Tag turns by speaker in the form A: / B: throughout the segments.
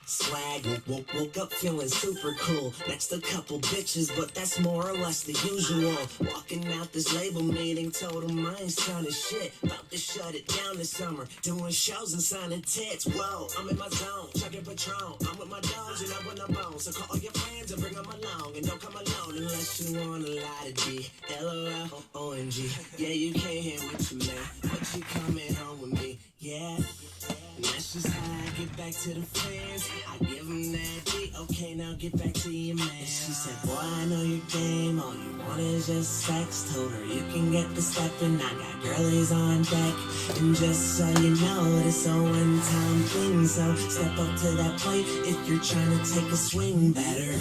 A: Swag, woke up feeling super cool. Next a couple bitches, but that's more or less the usual. Walking out this label meeting, told them I ain't sounding shit. About to shut it down this summer, doing shows and signing tits. Whoa, I'm in my zone, chugging Patron. I'm with my dogs and I'm with no bones. So call all your friends and bring them along. And don't come alone unless you want a lot of D. LOL-O-N-G. Yeah, you can't hear what you man, but you coming home with me. Yeah. And that's just how I get back to the friends. I give them that D. Okay, now get back to your man. And she said, boy, I know your game. All you want is just sex. Told her you can get the steppin'. I got girlies on deck. And just so you know, it's a one-time thing. So step up to that plate if you're trying to take a swing. Better.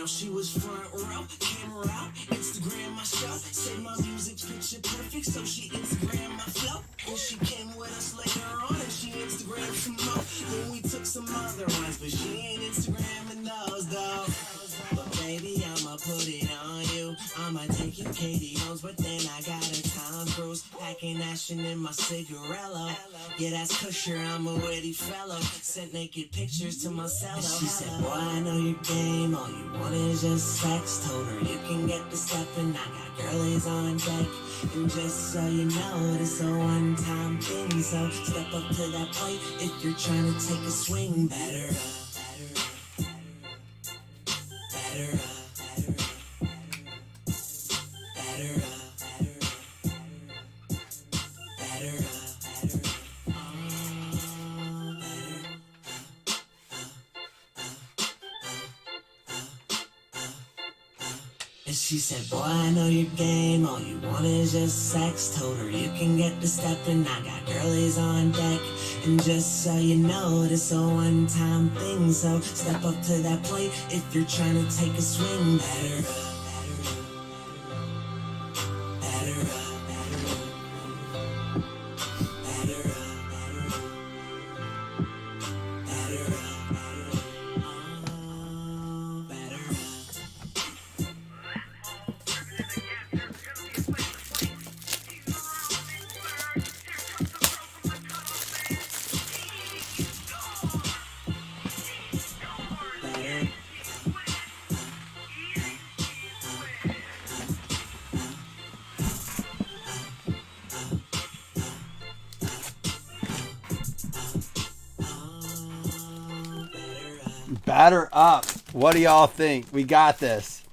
A: She was front row, camera out, Instagram my show. Said my music picture perfect, so she Instagram my flow. And she came with us later on, and she Instagrammed some more. Then we took some other ones, but she ain't Instagramming those though. But baby, I'ma put it on you. I'ma take you Katie Holmes, but then I got a Tom Cruise packing action in my cigarello. Yeah, that's Kusher, I'm a witty fellow. Sent naked pictures to my cello. She said, boy, I know your game. All you want is just sex. Told her you can get the steppin'. I got girlies on deck. And just so you know, it's a one-time thing. So step up to that plate if you're trying to take a swing. Better. And she said, boy, I know your game. All you want is just sex. Told her you can get the steppin'. I got girlies on deck. And just so you know, it's a one-time thing. So step up to that plate if you're trying to take a swing. Better.
B: Batter up. What do y'all think? We got this.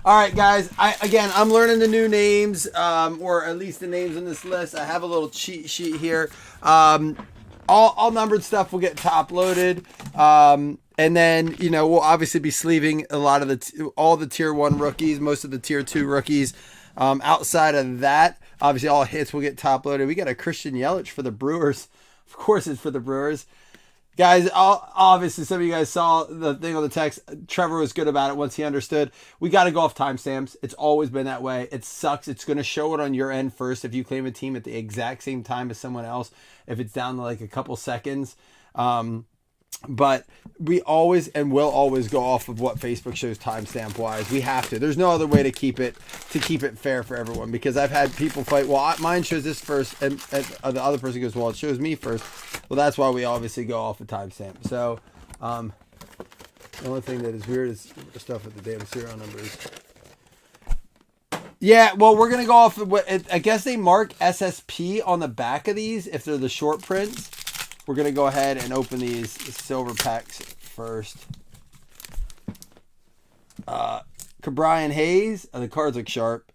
B: All right, guys. I'm learning the new names, or at least the names in this list. I have a little cheat sheet here. All numbered stuff will get top loaded, and then we'll obviously be sleeving a lot of all the tier 1 rookies, most of the tier 2 rookies. Outside of that, obviously all hits will get top loaded. We got a Christian Yelich for the Brewers. Of course, it's for the Brewers. Guys, obviously some of you guys saw the thing on the text. Trevor was good about it once he understood. We got to go off timestamps. It's always been that way. It sucks. It's going to show it on your end first if you claim a team at the exact same time as someone else, if it's down to like a couple seconds. But we always and will always go off of what Facebook shows timestamp wise. We have to. There's no other way to keep it fair for everyone, because I've had people fight. Well, mine shows this first, and the other person goes, well, it shows me first. Well, that's why we obviously go off the timestamp. So, the only thing that is weird is the stuff with the damn serial numbers. Yeah, well, we're gonna go off of what I guess they mark SSP on the back of these if they're the short prints. We're going to go ahead and open these silver packs first. Cabrian Hayes. The cards look sharp.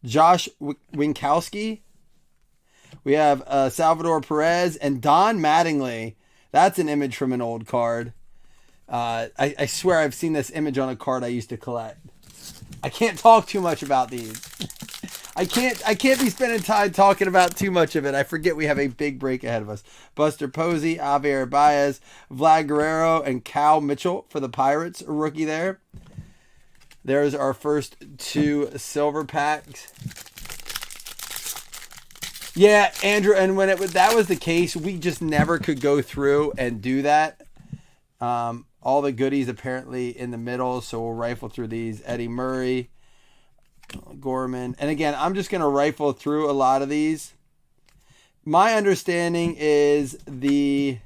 B: Josh Winkowski. We have Salvador Perez and Don Mattingly. That's an image from an old card. I swear I've seen this image on a card I used to collect. I can't talk too much about these. I can't be spending time talking about too much of it. I forget we have a big break ahead of us. Buster Posey, Javier Baez, Vlad Guerrero, and Cal Mitchell for the Pirates, a rookie there. There's our first 2 silver packs. Yeah, Andrew, and when that was the case, we just never could go through and do that. all the goodies apparently in the middle, so we'll rifle through these. Eddie Murray, Gorman. And again, I'm just going to rifle through a lot of these. My understanding is the...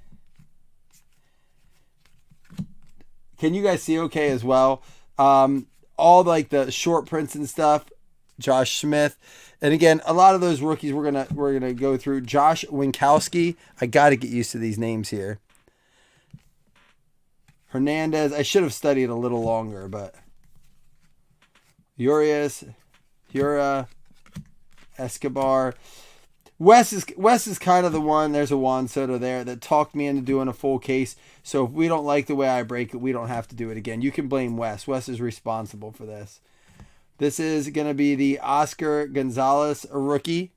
B: Can you guys see okay as well? All like the short prints and stuff. Josh Smith. And again, a lot of those rookies we're gonna go through. Josh Winkowski. I got to get used to these names here. Hernandez. I should have studied a little longer, but Urias, Hura, Escobar. Wes is kind of the one. There's a Juan Soto there that talked me into doing a full case. So if we don't like the way I break it, we don't have to do it again. You can blame Wes. Wes is responsible for this. This is going to be the Oscar Gonzalez rookie.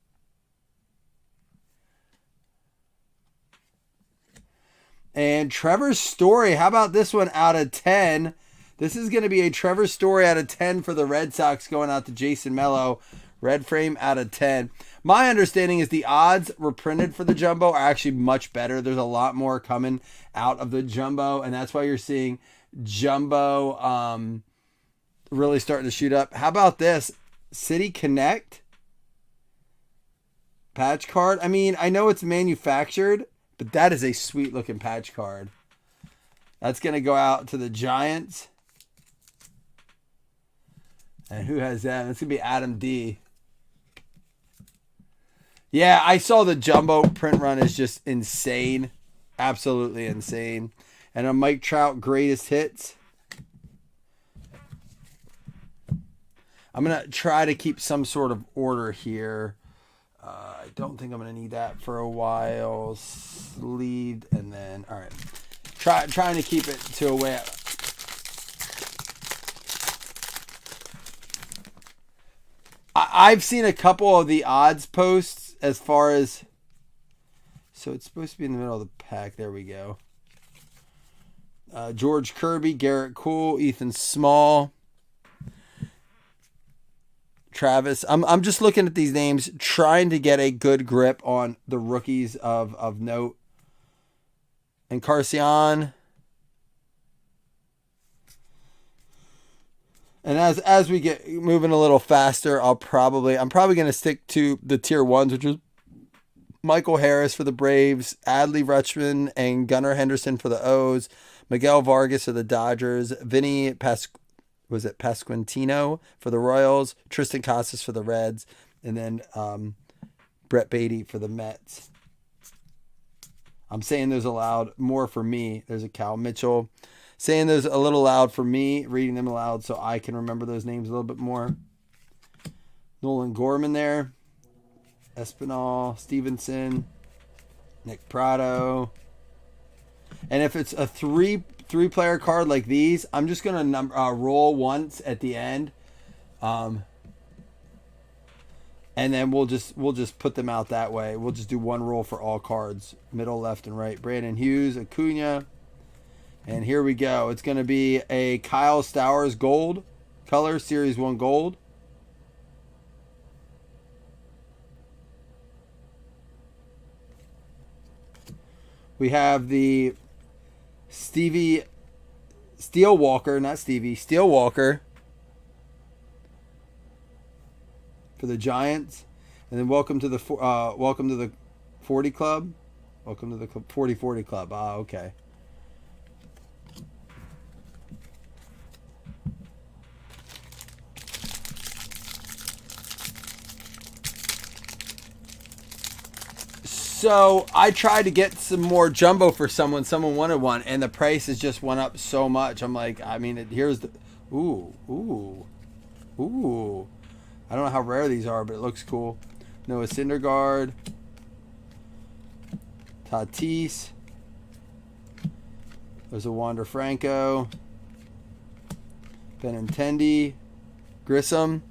B: And Trevor Story. How about this one out of 10? This is going to be a Trevor Story out of 10 for the Red Sox going out to Jason Mello. Red frame out of 10. My understanding is the odds were printed for the jumbo are actually much better. There's a lot more coming out of the jumbo, and that's why you're seeing jumbo really starting to shoot up. How about this? City Connect patch card. I mean, I know it's manufactured, but that is a sweet looking patch card. That's going to go out to the Giants. And who has that? It's going to be Adam D. Yeah, I saw the jumbo print run is just insane. Absolutely insane. And a Mike Trout greatest hits. I'm going to try to keep some sort of order here. I don't think I'm going to need that for a while. Sleeved and then, all right. Trying to keep it to a way. I've seen a couple of the odds posts as far as, so it's supposed to be in the middle of the pack. There we go. George Kirby, Garrett Cole, Ethan Small, Travis. I'm just looking at these names, trying to get a good grip on the rookies of note. And Carcion. And as we get moving a little faster, I'm probably going to stick to the tier ones, which is Michael Harris for the Braves, Adley Rutschman and Gunnar Henderson for the O's, Miguel Vargas for the Dodgers, Vinny Pasquantino for the Royals, Tristan Casas for the Reds, and then Brett Beatty for the Mets. I'm saying those aloud more for me. There's a Cal Mitchell. Saying those a little loud for me, reading them aloud so I can remember those names a little bit more. Nolan Gorman there. Espinal, Stevenson, Nick Prado. And if it's a three-player card like these, I'm just going to roll once at the end. And then we'll just put them out that way. We'll just do one roll for all cards. Middle, left, and right. Brandon Hughes, Acuna. And here we go. It's going to be a Kyle Stowers Gold color, Series 1 Gold. We have the Steelwalker for the Giants. And then welcome to the 40 Club. Welcome to the 40-40 Club. Ah, okay. So I tried to get some more jumbo for someone. Someone wanted one, and the price has just went up so much. I'm like, I mean, here's the, ooh. I don't know how rare these are, but it looks cool. Noah Syndergaard, Tatis. There's a Wander Franco, Benintendi, Grissom.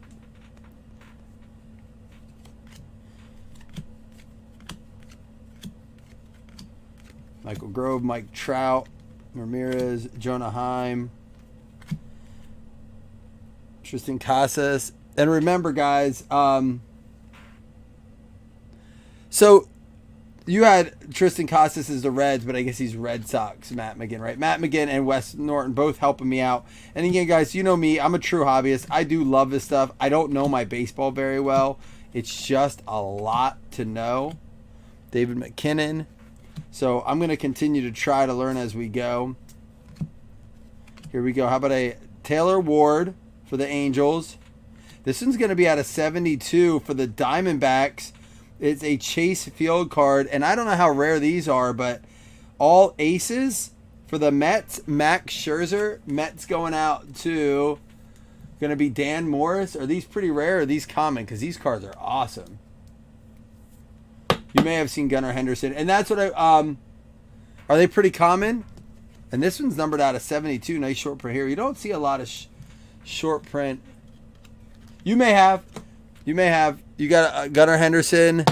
B: Michael Grove, Mike Trout, Ramirez, Jonah Heim, Tristan Casas. And remember, guys, so You had Tristan Costas as the Reds, but I guess he's Red Sox. Matt McGinn, right? Matt McGinn and Wes Norton both helping me out. And again, guys, you know me. I'm a true hobbyist. I do love this stuff. I don't know my baseball very well. It's just a lot to know. David McKinnon. So I'm going to continue to try to learn as we go. Here we go. How about a Taylor Ward for the Angels? This one's going to be out of 72 for the Diamondbacks. It's a Chase Field card, and I don't know how rare these are, but all aces for the Mets. Max Scherzer. Mets going out to going to be Dan Morris. Are these pretty rare or are these common? Because these cards are awesome. You may have seen Gunnar Henderson, and that's what I are they pretty common? And this one's numbered out of 72. Nice short print here. You don't see a lot of short print. You may have. You got Gunnar Henderson.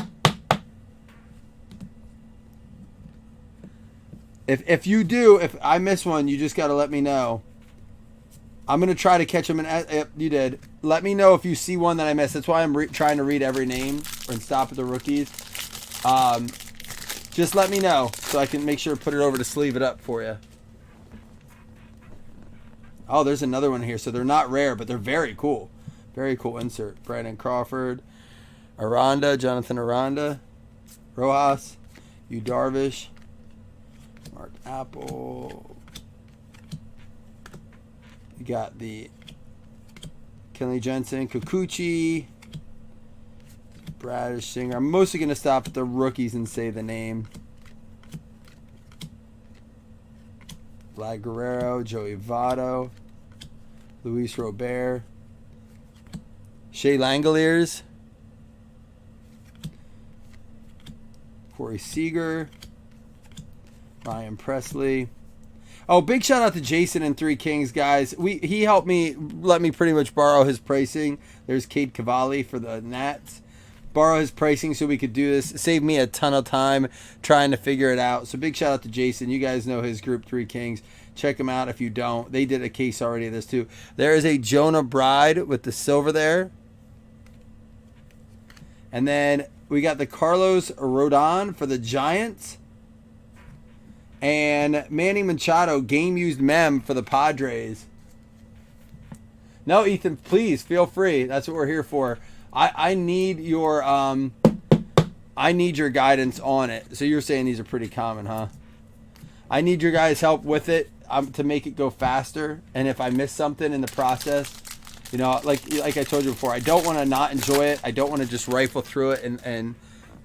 B: If you do, if I miss one, you just got to let me know. I'm going to try to catch them. You did. Let me know if you see one that I missed. That's why I'm trying to read every name and stop at the rookies. Just let me know so I can make sure to put it over to sleeve it up for you. Oh, there's another one here. So they're not rare, but they're very cool. Very cool insert. Brandon Crawford. Aranda, Jonathan Aranda. Rojas. Yu Darvish. Mark Apple. You got the Kenley Jensen. Kikuchi. Bradish Singer. I'm mostly going to stop at the rookies and say the name. Vlad Guerrero. Joey Votto. Luis Robert. Shea Langoliers. Corey Seager. Ryan Presley. Oh, big shout out to Jason and Three Kings, guys. He helped me, let me pretty much borrow his pricing. There's Cade Cavalli for the Nats. Borrow his pricing so we could do this. Saved me a ton of time trying to figure it out. So big shout out to Jason. You guys know his group, Three Kings. Check them out if you don't. They did a case already of this too. There is a Jonah Bride with the silver there. And then we got the Carlos Rodon for the Giants. And Manny Machado, game-used mem for the Padres. No, Ethan, please, feel free. That's what we're here for. I need your guidance on it. So you're saying these are pretty common, huh? I need your guys' help with it to make it go faster. And if I miss something in the process, you know, like I told you before, I don't want to not enjoy it. I don't want to just rifle through it and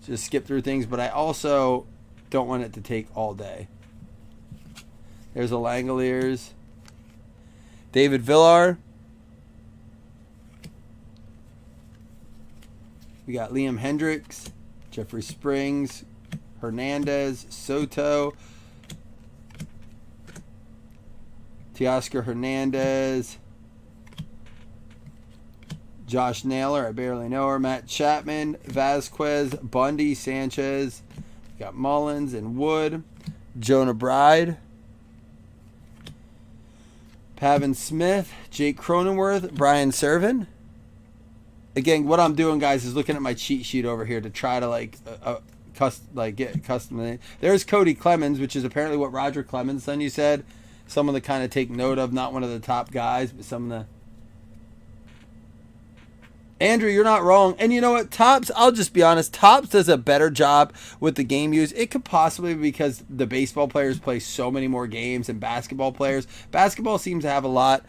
B: just skip through things. But I also don't want it to take all day. There's a Langoliers. David Villar. We got Liam Hendricks. Jeffrey Springs. Hernandez. Soto. Teoscar Hernandez. Josh Naylor. I barely know her. Matt Chapman. Vasquez. Bundy. Sanchez. We got Mullins and Wood. Jonah Bride. Pavin Smith, Jake Cronenworth, Brian Servin. Again, what I'm doing, guys, is looking at my cheat sheet over here to try to get custom. There's Cody Clemens, which is apparently what Roger Clemens' son, you said. Someone to kind of take note of, not one of the top guys, but some of the. Andrew, you're not wrong. And you know what? Topps, I'll just be honest, Topps does a better job with the game use. It could possibly be because the baseball players play so many more games than basketball players. Basketball seems to have a lot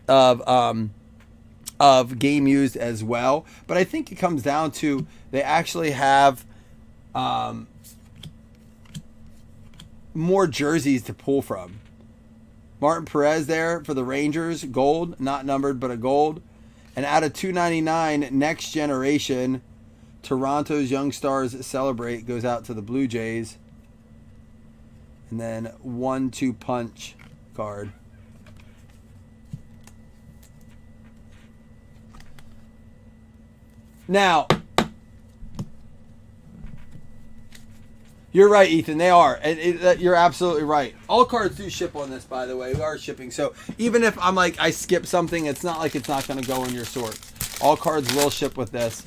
B: of game used as well. But I think it comes down to they actually have more jerseys to pull from. Martin Perez there for the Rangers, gold, not numbered, but a gold. And out of 299, Next Generation, Toronto's Young Stars Celebrate goes out to the Blue Jays. And then 1-2 punch card. Now, you're right, Ethan. They are. You're absolutely right. All cards do ship on this, by the way. We are shipping. So even if I'm like, I skip something, it's not like it's not going to go in your sort. All cards will ship with this.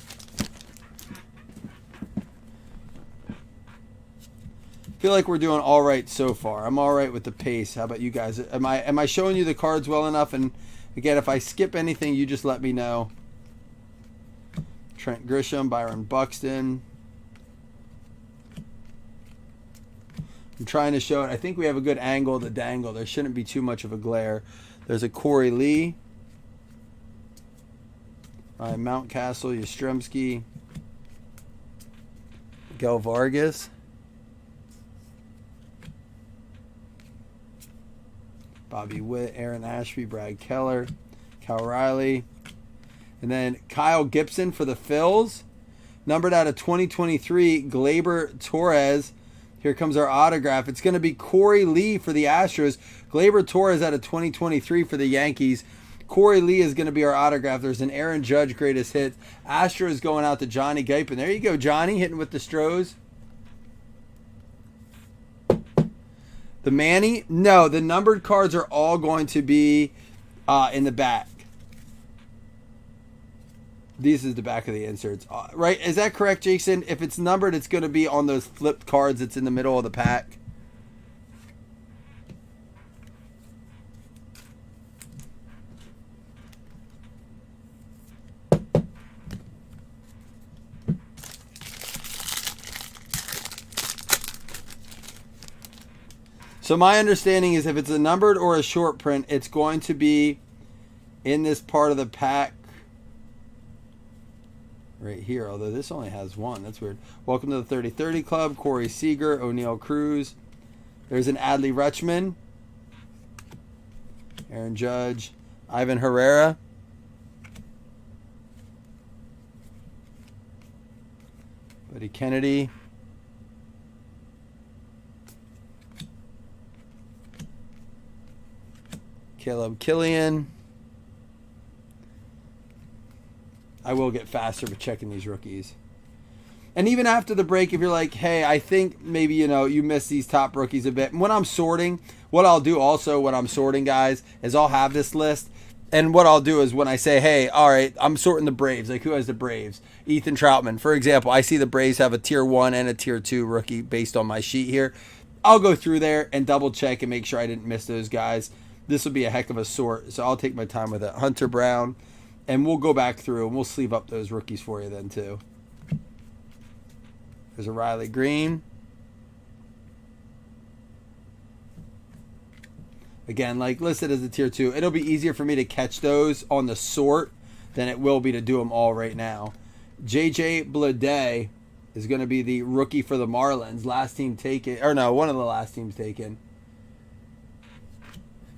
B: feel like we're doing all right so far. I'm all right with the pace. How about you guys? Am I showing you the cards well enough? And again, if I skip anything, you just let me know. Trent Grisham, Byron Buxton. I'm trying to show it. I think we have a good angle to dangle. There shouldn't be too much of a glare. There's a Corey Lee. Mountcastle, Yastrzemski. Miguel Vargas. Bobby Witt, Aaron Ashby, Brad Keller, Cal Riley. And then Kyle Gibson for the Phils. Numbered out of 2023, Gleyber Torres. Here comes our autograph. It's going to be Corey Lee for the Astros. Gleyber Torres out of 2023 for the Yankees. Corey Lee is going to be our autograph. There's an Aaron Judge greatest hit. Astros going out to Johnny Gipin. There you go, Johnny, hitting with the Stros. The Manny? No, the numbered cards are all going to be in the back. This is the back of the inserts. Right? Is that correct, Jason? If it's numbered, it's going to be on those flipped cards that's in the middle of the pack. So my understanding is if it's a numbered or a short print, it's going to be in this part of the pack right here, although this only has one. That's weird. Welcome to the 30-30 Club. Corey Seager, O'Neill Cruz. There's an Adley Rutschman. Aaron Judge. Ivan Herrera. Buddy Kennedy. Caleb Killian. I will get faster with checking these rookies. And even after the break, if you're like, hey, I think maybe, you miss these top rookies a bit. And when I'm sorting, what I'll do also when I'm sorting, guys, is I'll have this list. And what I'll do is when I say, hey, all right, I'm sorting the Braves. Like, who has the Braves? Ethan Troutman. For example, I see the Braves have a tier 1 and a tier 2 rookie based on my sheet here. I'll go through there and double check and make sure I didn't miss those guys. This will be a heck of a sort, so I'll take my time with it. Hunter Brown. And we'll go back through and we'll sleeve up those rookies for you then too. There's a Riley Green. Again, like listed as a tier 2. It'll be easier for me to catch those on the sort than it will be to do them all right now. JJ Bleday is going to be the rookie for the Marlins. Last team taken. Or no, one of the last teams taken.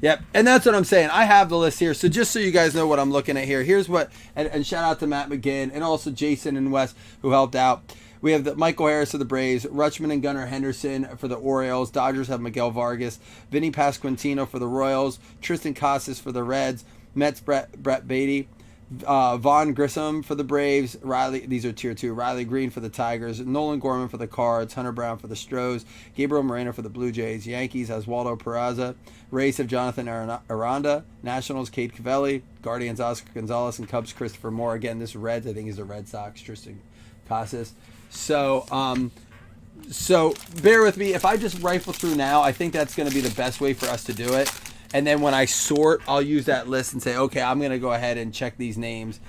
B: Yep, and that's what I'm saying. I have the list here, so just so you guys know what I'm looking at here. Here's what, and shout out to Matt McGinn and also Jason and Wes who helped out. We have the Michael Harris of the Braves, Rutschman and Gunnar Henderson for the Orioles. Dodgers have Miguel Vargas, Vinny Pasquantino for the Royals, Tristan Casas for the Reds, Mets Brett Beatty, Vaughn Grissom for the Braves, Riley, these are tier 2, Riley Green for the Tigers, Nolan Gorman for the Cards, Hunter Brown for the Stros, Gabriel Moreno for the Blue Jays, Yankees has Waldo Peraza, Rays have Jonathan Aranda, Nationals Cade Cavelli, Guardians Oscar Gonzalez, and Cubs Christopher Moore. Again, this Reds I think is the Red Sox, Tristan Casas. So bear with me. If I just rifle through now, I think that's going to be the best way for us to do it. And then when I sort, I'll use that list and say, okay, I'm going to go ahead and check these names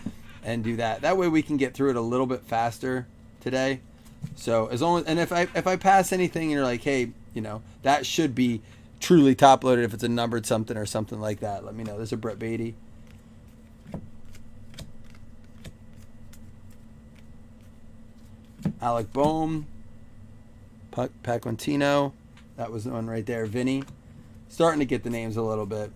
B: and do that. That way we can get through it a little bit faster today. So as long as, and if I pass anything and you're like, hey, that should be truly top loaded if it's a numbered something or something like that, let me know. There's a Brett Beatty. Alec Boehm. Paquantino. That was the one right there. Vinny. Starting to get the names a little bit.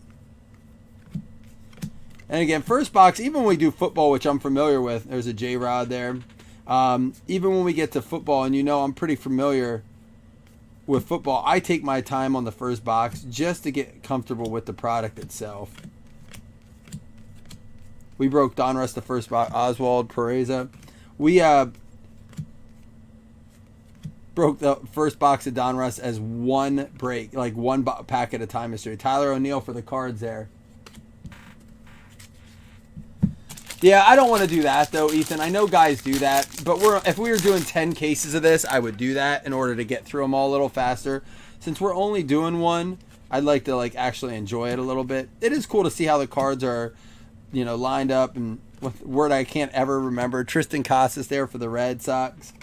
B: And again, first box, even when we do football, which I'm familiar with, there's a J-Rod there. Even when we get to football, and I'm pretty familiar with football, I take my time on the first box just to get comfortable with the product itself. We broke Donruss the first box. Oswald Pereza. We broke the first box of Donruss as one break, like one pack at a time history. Tyler O'Neill for the Cards there. Yeah, I don't want to do that though, Ethan. I know guys do that, but if we were doing 10 cases of this, I would do that in order to get through them all a little faster. Since we're only doing one, I'd like to actually enjoy it a little bit. It is cool to see how the cards are, lined up, and with a word I can't ever remember. Tristan Casas there for the Red Sox.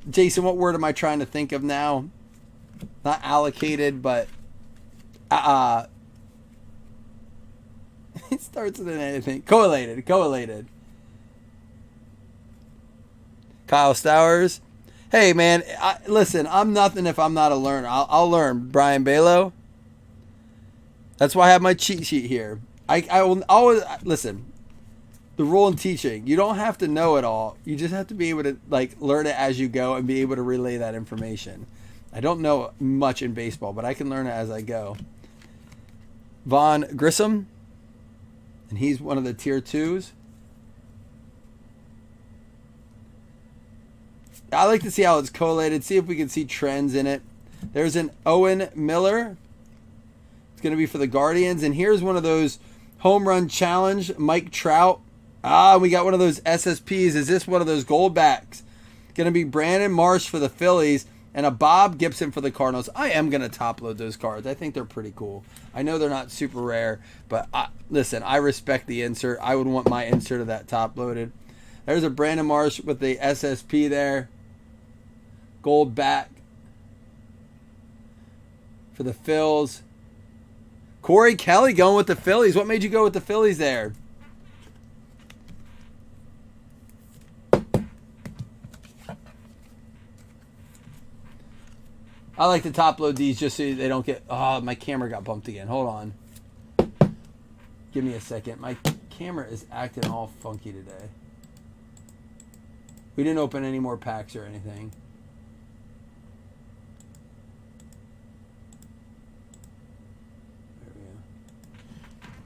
B: Jason, what word am I trying to think of now? Not allocated, but it starts with an anything. Collated. Kyle Stowers. Hey, man, listen, I'm nothing if I'm not a learner. I'll learn. Brian Balo. That's why I have my cheat sheet here. I will always, listen, the rule in teaching, you don't have to know it all. You just have to be able to, learn it as you go and be able to relay that information. I don't know much in baseball, but I can learn it as I go. Vaughn Grissom. And he's one of the tier 2s. I like to see how it's collated. See if we can see trends in it. There's an Owen Miller. It's going to be for the Guardians. And here's one of those home run challenge. Mike Trout. We got one of those SSPs. Is this one of those gold backs? Going to be Brandon Marsh for the Phillies. And a Bob Gibson for the Cardinals. I am going to top load those cards. I think they're pretty cool. I know they're not super rare, but listen, I respect the insert. I would want my insert of that top loaded. There's a Brandon Marsh with the SSP there. Gold back for the Phils. Corey Kelly going with the Phillies. What made you go with the Phillies there? I like to top load these just so they don't get... Oh, my camera got bumped again. Hold on. Give me a second. My camera is acting all funky today. We didn't open any more packs or anything. There we go.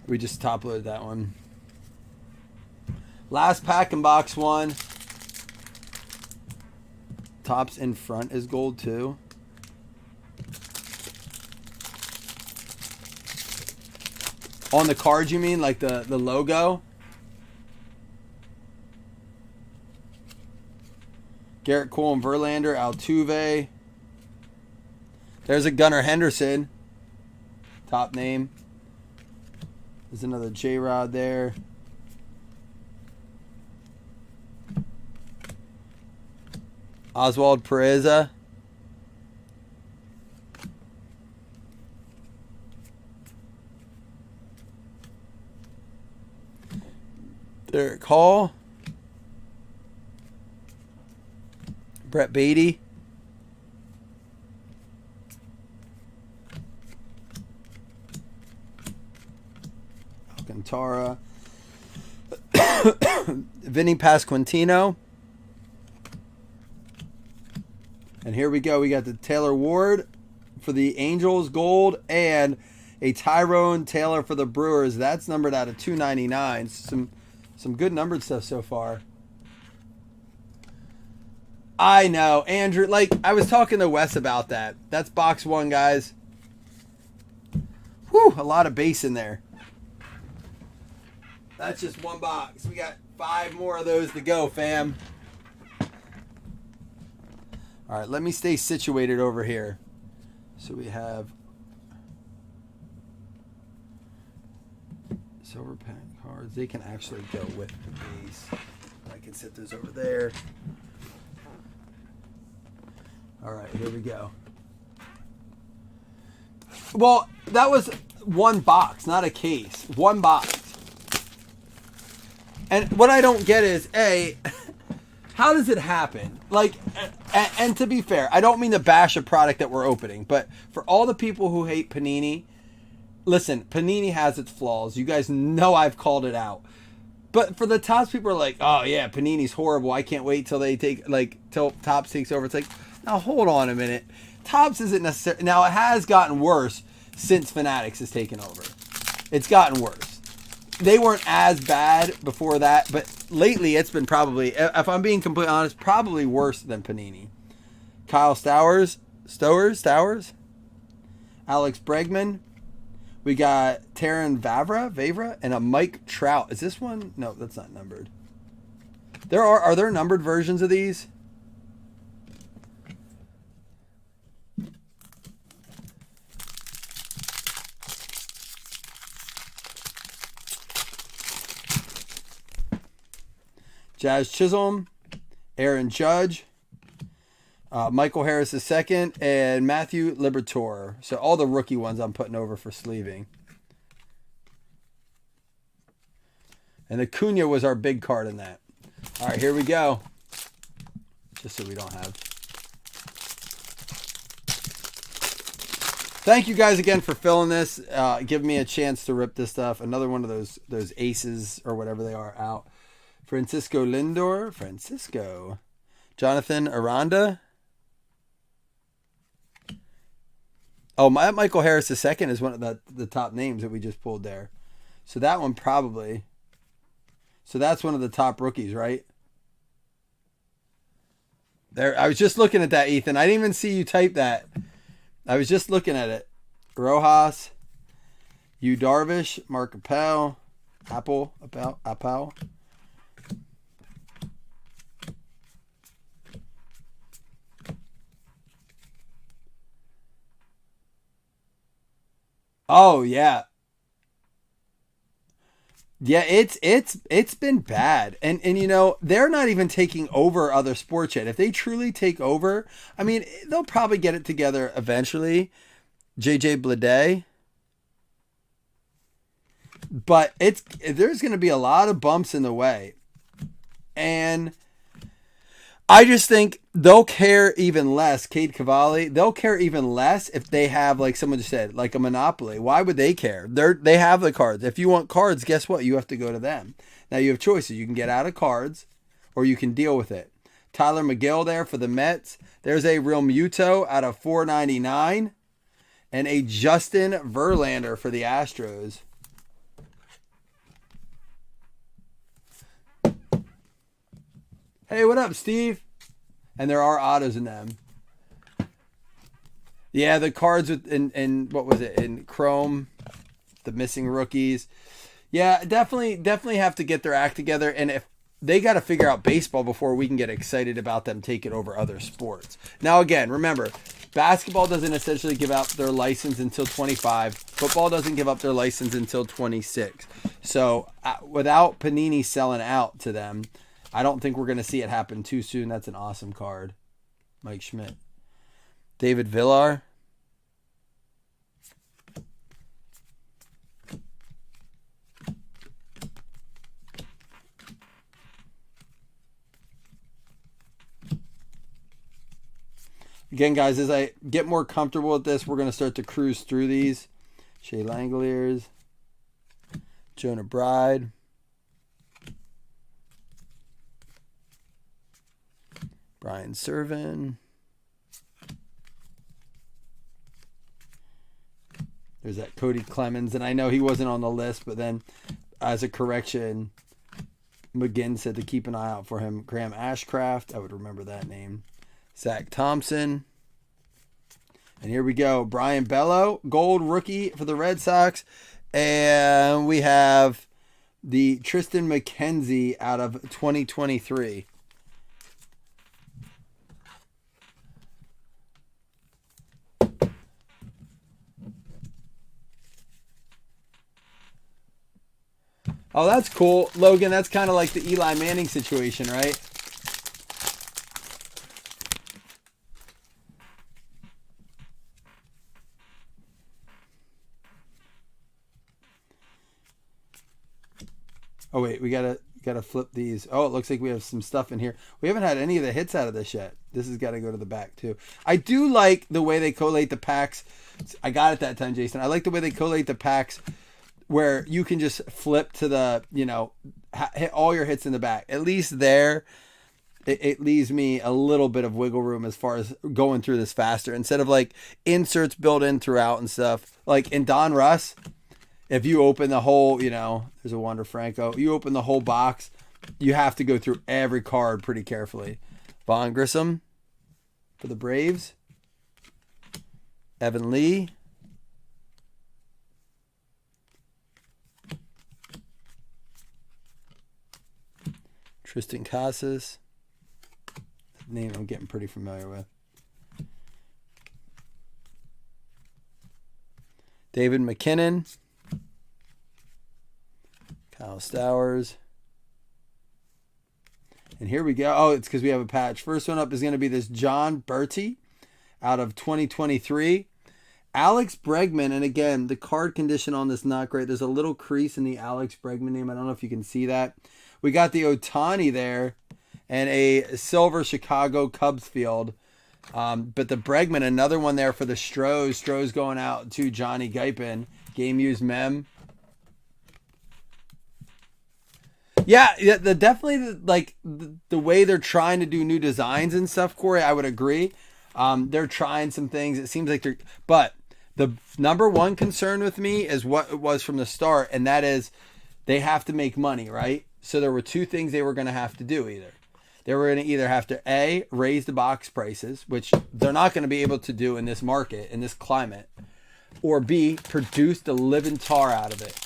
B: We just top loaded that one. Last pack in box 1. Tops in front is gold too. On the card, you mean? Like the logo? Garrett Cole and Verlander, Altuve. There's a Gunnar Henderson. Top name. There's another J-Rod there. Oswald Pereza. Derek Hall. Brett Beatty. Alcantara. Vinny Pasquantino. And here we go. We got the Taylor Ward for the Angels gold and a Tyrone Taylor for the Brewers. That's numbered out of 299. Some good numbered stuff so far. I know, Andrew. I was talking to Wes about that. That's box 1, guys. Whew, a lot of base in there. That's just one box. We got 5 more of those to go, fam. All right, let me stay situated over here. So we have silver pack cards. They can actually go with the base. I can set those over there. All right, here we go. Well, that was one box, not a case. One box. And what I don't get is, A, how does it happen? And to be fair, I don't mean to bash a product that we're opening, but for all the people who hate Panini, listen, Panini has its flaws. You guys know I've called it out. But for the Topps people are like, oh yeah, Panini's horrible. I can't wait till they till Topps takes over. It's like, now hold on a minute. Topps isn't necessarily... Now, it has gotten worse since Fanatics has taken over. It's gotten worse. They weren't as bad before that, but lately it's been probably, if I'm being completely honest, probably worse than Panini. Kyle Stowers. Alex Bregman. We got Taryn Vavra, and a Mike Trout. Is this one? No, that's not numbered. Are there numbered versions of these? Jazz Chisholm, Aaron Judge, Michael Harris II, and Matthew Liberatore. So all the rookie ones I'm putting over for sleeving. And Acuna was our big card in that. All right, here we go. Just so we don't have. Thank you guys again for filling this. Give me a chance to rip this stuff. Another one of those aces or whatever they are out. Francisco Lindor. Jonathan Aranda. Oh, Michael Harris II is one of the top names that we just pulled there. So that one probably. So that's one of the top rookies, right? There, I was just looking at that, Ethan. I didn't even see you type that. I was just looking at it. Rojas, Yu Darvish, Mark Appel, Apple. Oh yeah. Yeah, it's been bad. And you know, they're not even taking over other sports yet. If they truly take over, I mean, they'll probably get it together eventually. JJ Bleday. But there's going to be a lot of bumps in the way. And I just think they'll care even less. Cade Cavalli, they'll care even less if they have, like someone just said, like a monopoly. Why would they care? They have the cards. If you want cards, guess what? You have to go to them. Now you have choices. You can get out of cards, or you can deal with it. Tyler McGill there for the Mets. There's a Real Muto out of $4.99, and a Justin Verlander for the Astros. Hey, what up, Steve? And there are autos in them. Yeah, the cards in what was it? In Chrome, the missing rookies. Yeah, definitely have to get their act together. And if they got to figure out baseball before we can get excited about them taking over other sports. Now, again, remember, basketball doesn't essentially give out their license until 25. Football doesn't give up their license until 26. So without Panini selling out to them, I don't think we're going to see it happen too soon. That's an awesome card. Mike Schmidt. David Villar. Again, guys, as I get more comfortable with this, we're going to start to cruise through these. Shea Langoliers. Jonah Bride. Brian Serven. There's that Cody Clemens, and I know he wasn't on the list, but then as a correction, McGinn said to keep an eye out for him. Graham Ashcraft, I would remember that name. Zach Thompson. And here we go. Brian Bello, gold rookie for the Red Sox. And we have the Tristan McKenzie out of 2023. Oh, that's cool. Logan, that's kind of like the Eli Manning situation, right? Oh, wait, we gotta flip these. Oh, it looks like we have some stuff in here. We haven't had any of the hits out of this yet. This has got to go to the back, too. I do like the way they collate the packs. I got it that time, Jason. I like the way they collate the packs where you can just flip to the, hit all your hits in the back. At least there, it leaves me a little bit of wiggle room as far as going through this faster. Instead of like inserts built in throughout and stuff. Like in Don Russ, if you open the whole, there's a Wander Franco. You open the whole box, you have to go through every card pretty carefully. Vaughn Grissom for the Braves. Evan Lee. Tristan Casas. Name I'm getting pretty familiar with. David McKinnon. Kyle Stowers. And here we go. Oh, it's because we have a patch. First one up is going to be this John Bertie out of 2023. Alex Bregman, and again, the card condition on this not great. There's a little crease in the Alex Bregman name. I don't know if you can see that. We got the Ohtani there and a silver Chicago Cubs field. But the Bregman, another one there for the Stros. Stros going out to Johnny Guypen. Game used mem. Yeah, definitely like the way they're trying to do new designs and stuff, Corey, I would agree. They're trying some things. It seems like but the number one concern with me is what it was from the start, and that is they have to make money, right? So there were two things they were going to have to do either. They were going to either have to A, raise the box prices, which they're not going to be able to do in this market, in this climate, or B, produce the living tar out of it.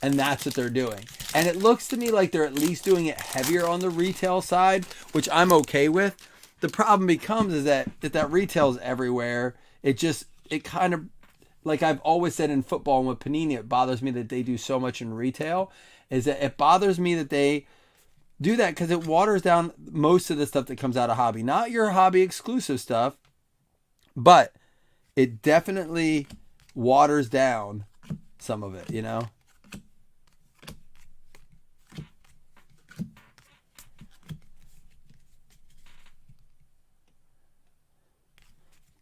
B: And that's what they're doing. And it looks to me like they're at least doing it heavier on the retail side, which I'm okay with. The problem becomes is that retail is everywhere. It kind of, like I've always said in football and with Panini, it bothers me that they do so much in retail, is that it bothers me that they do that because it waters down most of the stuff that comes out of hobby. Not your hobby exclusive stuff, but it definitely waters down some of it, you know?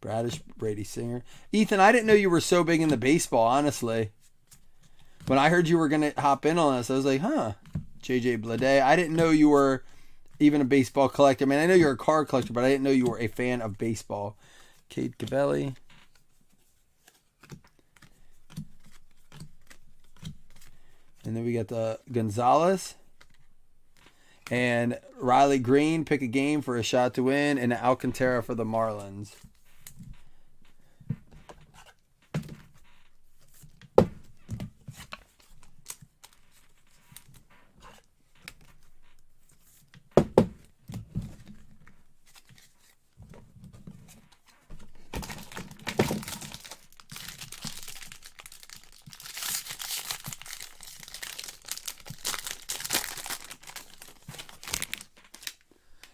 B: Bradish, Brady Singer. Ethan, I didn't know you were so big in the baseball, honestly. When I heard you were going to hop in on this, I was like, huh. JJ Bleday. I didn't know you were even a baseball collector. I mean, I know you're a card collector, but I didn't know you were a fan of baseball. Cade Cavelli. And then we got the Gonzalez. And Riley Green, pick a game for a shot to win. And Alcantara for the Marlins.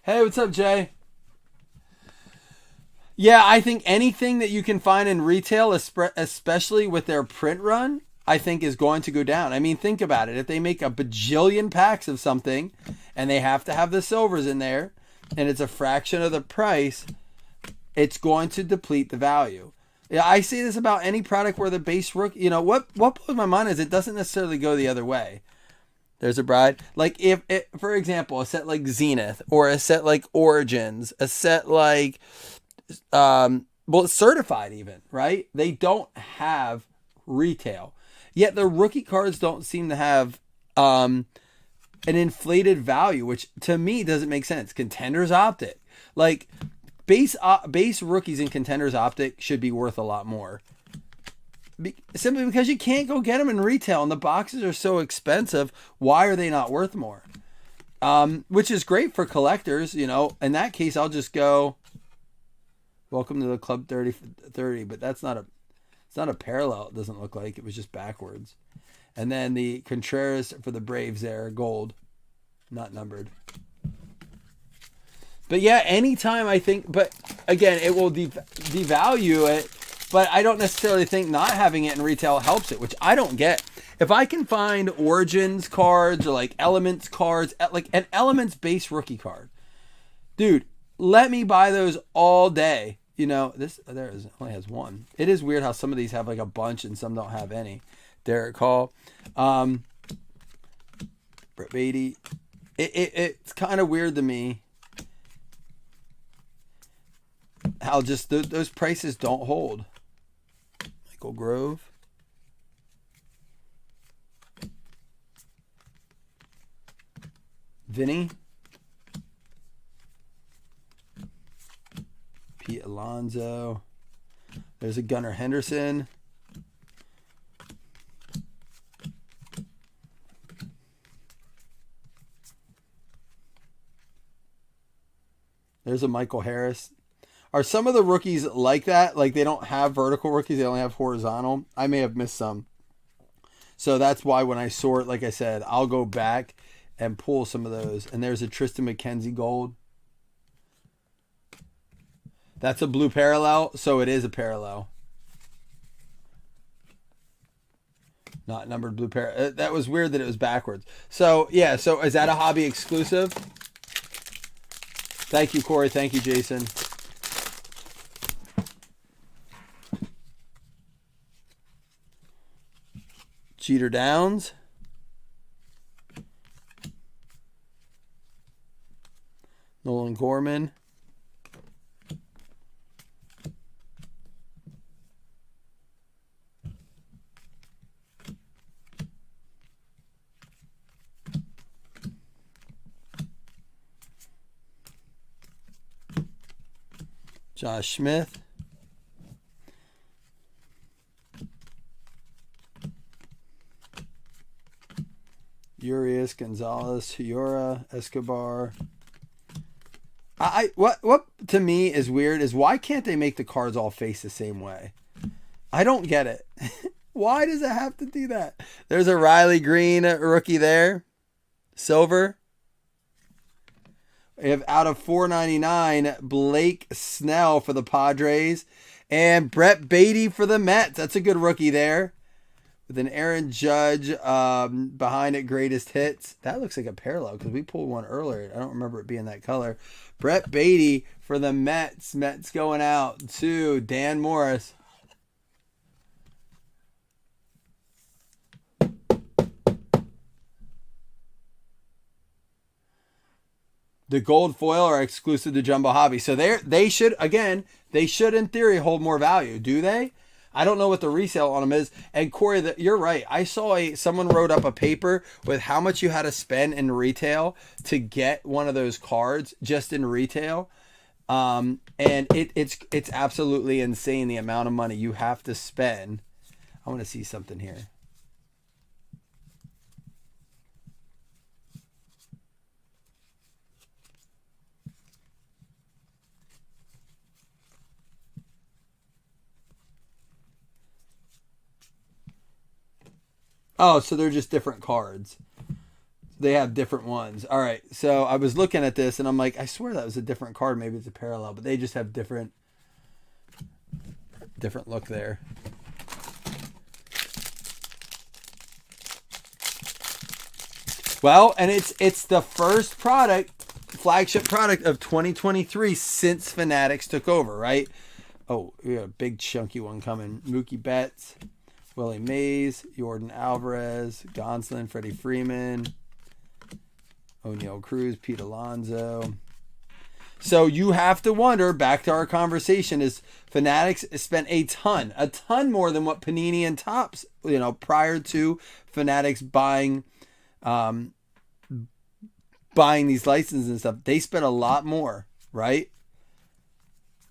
B: Hey, what's up, Jay? Yeah, I think anything that you can find in retail, especially with their print run, I think is going to go down. I mean, think about it. If they make a bajillion packs of something and they have to have the silvers in there and it's a fraction of the price, it's going to deplete the value. Yeah, I say this about any product where the base rookie, you know, what blows my mind is it doesn't necessarily go the other way. There's a bride. Like if it, for example, a set like Zenith or a set like Origins, a set like, certified even, right? They don't have retail. Yet the rookie cards don't seem to have an inflated value, which to me doesn't make sense. Contenders Optic. Like base rookies in Contenders Optic should be worth a lot more. Simply because you can't go get them in retail and the boxes are so expensive. Why are they not worth more? Which is great for collectors, you know. In that case, I'll just go, welcome to the Club 30, but it's not a parallel. It doesn't look like it was just backwards. And then the Contreras for the Braves there, gold, not numbered. But yeah, anytime I think, but again, it will devalue it. But I don't necessarily think not having it in retail helps it, which I don't get. If I can find Origins cards or like Elements cards, like an Elements base rookie card, dude, let me buy those all day. You know, only has one. It is weird how some of these have like a bunch and some don't have any. Derek Hall, Brett Beatty. It's kind of weird to me how just those prices don't hold. Michael Grove. Vinny. Pete Alonso. There's a Gunnar Henderson. There's a Michael Harris. Are some of the rookies like that? Like they don't have vertical rookies, they only have horizontal? I may have missed some. So that's why when I sort, like I said, I'll go back and pull some of those. And there's a Tristan McKenzie gold. That's a blue parallel, so it is a parallel. Not numbered blue parallel. That was weird that it was backwards. So, yeah, so is that a hobby exclusive? Thank you, Corey. Thank you, Jason. Jeter Downs. Nolan Gorman. Josh Smith. Urias, Gonzalez, Hiura, Escobar. What to me is weird is why can't they make the cards all face the same way? I don't get it. Why does it have to do that? There's a Riley Green rookie there. Silver. We have out of 499, Blake Snell for the Padres. And Brett Beatty for the Mets. That's a good rookie there. With an Aaron Judge behind it, greatest hits. That looks like a parallel because we pulled one earlier. I don't remember it being that color. Brett Beatty for the Mets. Mets going out to Dan Morris. The gold foil are exclusive to Jumbo Hobby. So they should in theory hold more value. Do they? I don't know what the resale on them is. And Corey, you're right. I saw someone wrote up a paper with how much you had to spend in retail to get one of those cards just in retail. And it's absolutely insane the amount of money you have to spend. I want to see something here. Oh, so they're just different cards. They have different ones. All right. So I was looking at this and I'm like, I swear that was a different card. Maybe it's a parallel, but they just have different look there. Well, and it's the first flagship product of 2023 since Fanatics took over, right? Oh, we got a big chunky one coming. Mookie Betts. Willie Mays, Jordan Alvarez, Gonsolin, Freddie Freeman, O'Neal Cruz, Pete Alonso. So you have to wonder, back to our conversation, is Fanatics spent a ton more than what Panini and Topps, prior to Fanatics buying these licenses and stuff. They spent a lot more, right?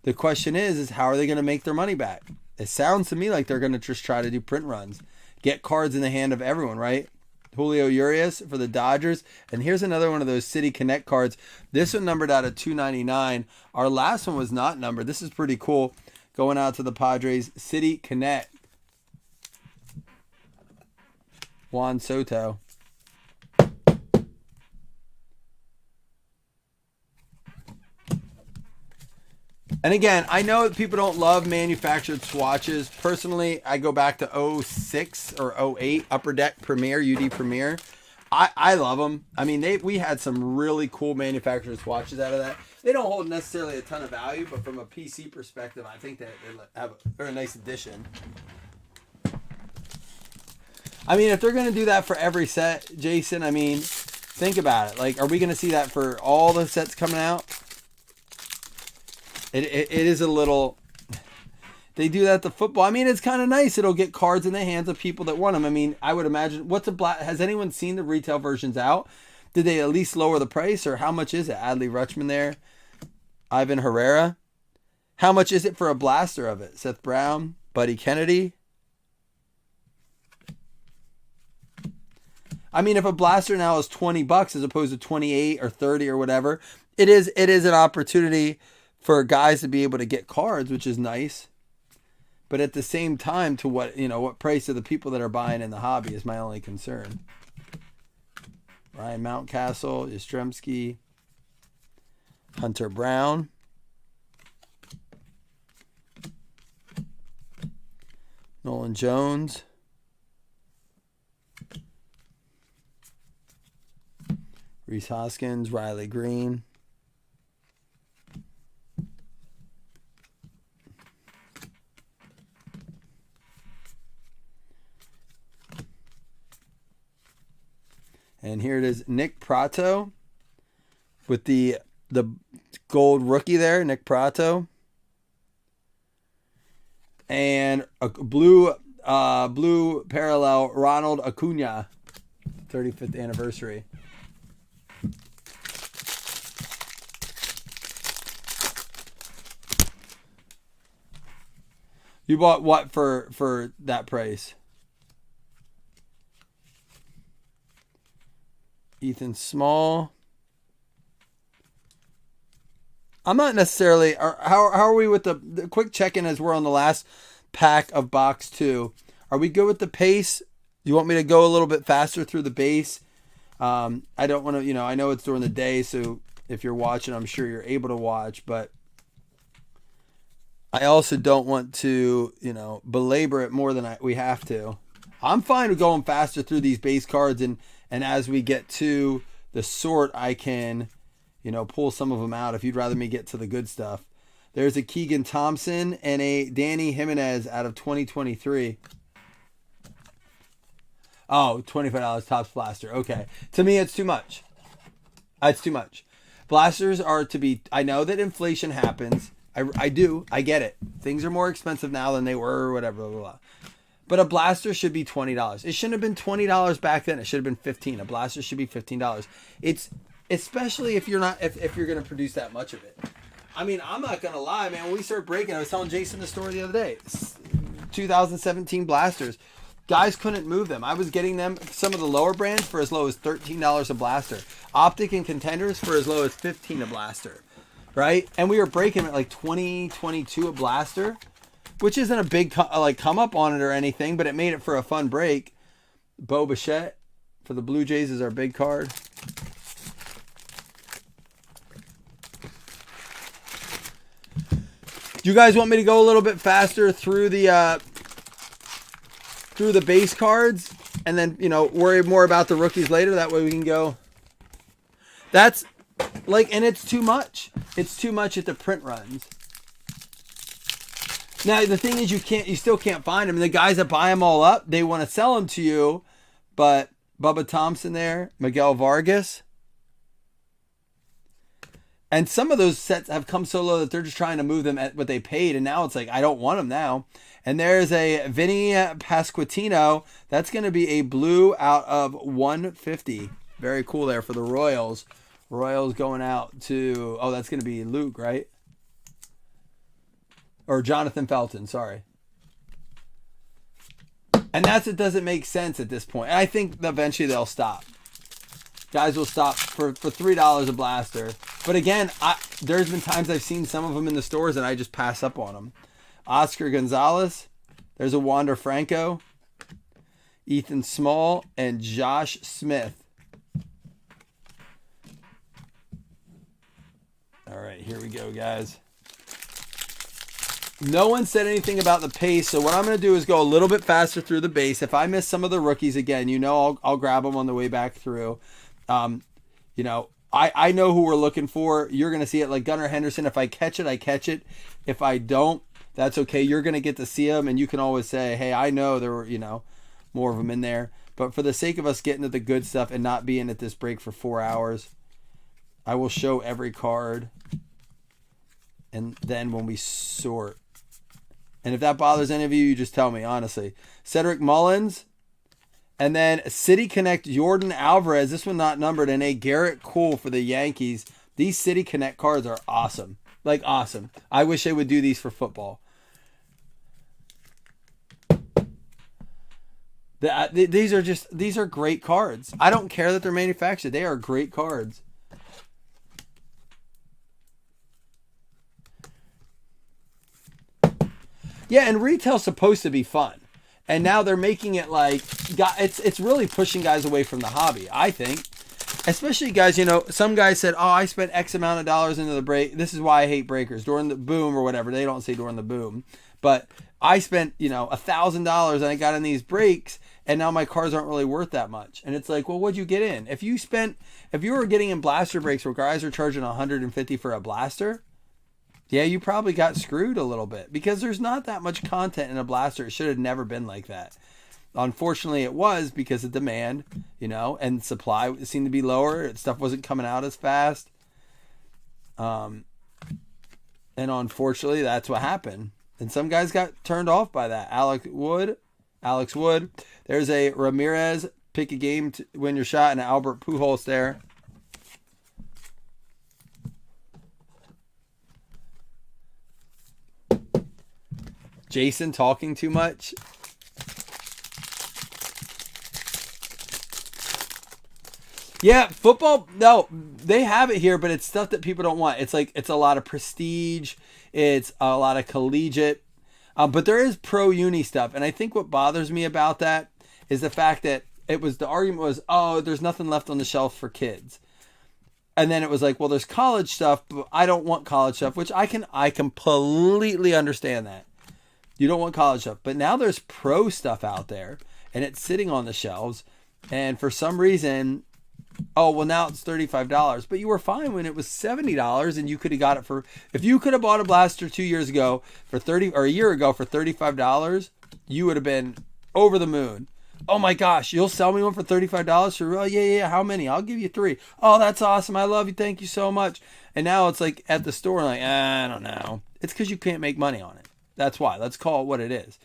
B: The question is how are they going to make their money back? It sounds to me like they're going to just try to do print runs. Get cards in the hand of everyone, right? Julio Urias for the Dodgers. And here's another one of those City Connect cards. This one numbered out of 299. Our last one was not numbered. This is pretty cool. Going out to the Padres. City Connect. Juan Soto. And again, I know that people don't love manufactured swatches. Personally, I go back to 06 or 08, Upper Deck Premier, UD Premier. I love them. I mean, we had some really cool manufactured swatches out of that. They don't hold necessarily a ton of value, but from a PC perspective, I think that they're a nice addition. I mean, if they're going to do that for every set, Jason, I mean, think about it. Like, are we going to see that for all the sets coming out? It is a little... They do that to football. I mean, it's kind of nice. It'll get cards in the hands of people that want them. I mean, I would imagine... Has anyone seen the retail versions out? Did they at least lower the price? Or how much is it? Adley Rutschman there. Ivan Herrera. How much is it for a blaster of it? Seth Brown. Buddy Kennedy. I mean, if a blaster now is $20 as opposed to 28 or 30 or whatever, it is an opportunity for guys to be able to get cards, which is nice. But at the same time, to what price of the people that are buying in the hobby is my only concern. Ryan Mountcastle, Yastrzemski, Hunter Brown, Nolan Jones, Rhys Hoskins, Riley Green, and here it is, Nick Pratto with the gold rookie there, Nick Pratto. And a blue parallel, Ronald Acuna, 35th anniversary. You bought what for that price? Ethan Small. I'm not necessarily. How are we with the quick check-in as we're on the last pack of box 2? Are we good with the pace? You want me to go a little bit faster through the base? I don't want to. I know it's during the day, so if you're watching, I'm sure you're able to watch, but I also don't want to, belabor it more than we have to. I'm fine with going faster through these base cards, and as we get to the sort, I can, pull some of them out if you'd rather me get to the good stuff. There's a Keegan Thompson and a Danny Jimenez out of 2023. Oh, $25 Topps Blaster. Okay. To me, it's too much. It's too much. Blasters are to be, I know that inflation happens. I do. I get it. Things are more expensive now than they were or whatever. Blah, blah, blah. But a blaster should be $20. It shouldn't have been $20 back then. It should have been $15. A blaster should be $15. It's especially if you're going to produce that much of it. I mean, I'm not going to lie, man. When we started breaking, I was telling Jason the story the other day. 2017 blasters. Guys couldn't move them. I was getting them, some of the lower brands, for as low as $13 a blaster. Optic and Contenders for as low as $15 a blaster. Right? And we were breaking at like 20, 22 a blaster, which isn't a big come up on it or anything, but it made it for a fun break. Bo Bichette for the Blue Jays is our big card. Do you guys want me to go a little bit faster through the base cards and then, worry more about the rookies later? That way we can go. That's and it's too much. It's too much at the print runs. Now, the thing is, you still can't find them. And the guys that buy them all up, they want to sell them to you. But Bubba Thompson there, Miguel Vargas. And some of those sets have come so low that they're just trying to move them at what they paid. And now it's like, I don't want them now. And there's a Vinny Pasquantino. That's going to be a blue out of 150. Very cool there for the Royals. Royals going out to, that's going to be Luke, right? Or Jonathan Felton, sorry. And it doesn't make sense at this point. And I think eventually they'll stop. Guys will stop for $3 a blaster. But again, there's been times I've seen some of them in the stores and I just pass up on them. Oscar Gonzalez. There's a Wander Franco. Ethan Small and Josh Smith. All right, here we go, guys. No one said anything about the pace, so what I'm going to do is go a little bit faster through the base. If I miss some of the rookies again, I'll grab them on the way back through. I know who we're looking for. You're going to see it like Gunnar Henderson. If I catch it, I catch it. If I don't, that's okay. You're going to get to see them, and you can always say, hey, I know there were, more of them in there. But for the sake of us getting to the good stuff and not being at this break for 4 hours, I will show every card. And then when we sort, and if that bothers any of you, you just tell me, honestly. Cedric Mullins. And then City Connect Jordan Alvarez. This one not numbered. And a Garrett Cole for the Yankees. These City Connect cards are awesome. Like, awesome. I wish they would do these for football. These are great cards. I don't care that they're manufactured. They are great cards. Yeah, and retail's supposed to be fun. And now they're making it like, it's really pushing guys away from the hobby, I think. Especially guys, you know, some guys said, oh, I spent X amount of dollars into the break. This is why I hate breakers. During the boom or whatever. They don't say during the boom. But I spent, you know, $1,000 and I got in these brakes and now my cars aren't really worth that much. And it's like, well, what'd you get in? If you were getting in blaster brakes where guys are charging $150 for a blaster, yeah, you probably got screwed a little bit because there's not that much content in a blaster. It should have never been like that. Unfortunately, it was because of demand, you know, and supply seemed to be lower. Stuff wasn't coming out as fast. And unfortunately, that's what happened. And some guys got turned off by that. Alex Wood. There's a Ramirez, pick a game to win your shot, and an Albert Pujols there. Jason talking too much. Yeah, football, no, they have it here, but it's stuff that people don't want. It's like, it's a lot of prestige. It's a lot of collegiate. But there is pro uni stuff. And I think what bothers me about that is the fact that the argument was, oh, there's nothing left on the shelf for kids. And then it was like, well, there's college stuff, but I don't want college stuff, which I completely understand that. You don't want college stuff. But now there's pro stuff out there and it's sitting on the shelves. And for some reason, oh, well, now it's $35, but you were fine when it was $70 and you could have got it for, if you could have bought a blaster 2 years ago for a year ago for $35, you would have been over the moon. Oh my gosh, you'll sell me one for $35 for real? Yeah. How many? I'll give you 3. Oh, that's awesome. I love you. Thank you so much. And now it's like at the store, like, I don't know. It's because you can't make money on it. That's why. Let's call it what it is.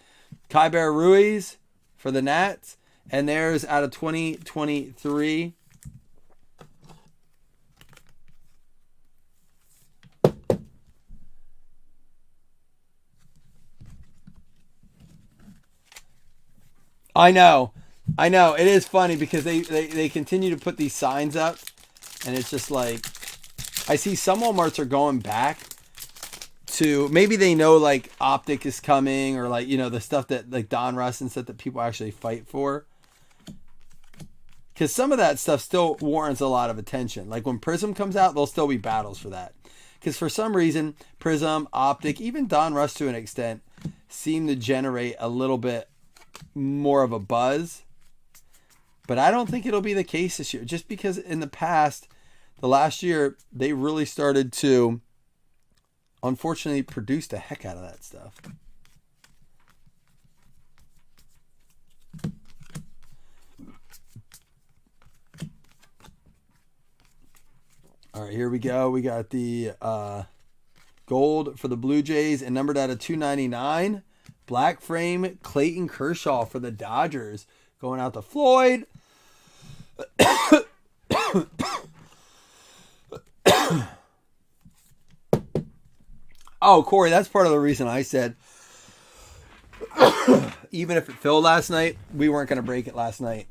B: Kyber Ruiz for the Nats. And there's out of 2023. I know. It is funny because they continue to put these signs up, and it's just like, I see some Walmarts are going back to, maybe they know like Optic is coming, or like, you know, the stuff that like Don Russ and stuff that people actually fight for. Because some of that stuff still warrants a lot of attention. Like when Prism comes out, there'll still be battles for that. Because for some reason, Prism, Optic, even Don Russ to an extent, seem to generate a little bit more of a buzz. But I don't think it'll be the case this year. Just because in the past, the last year, they really started to, unfortunately, produce the heck out of that stuff. All right, here we go. We got the gold for the Blue Jays and numbered out of 299. Black frame Clayton Kershaw for the Dodgers. Going out to Floyd. Oh, Corey, that's part of the reason I said even if it filled last night, we weren't going to break it last night.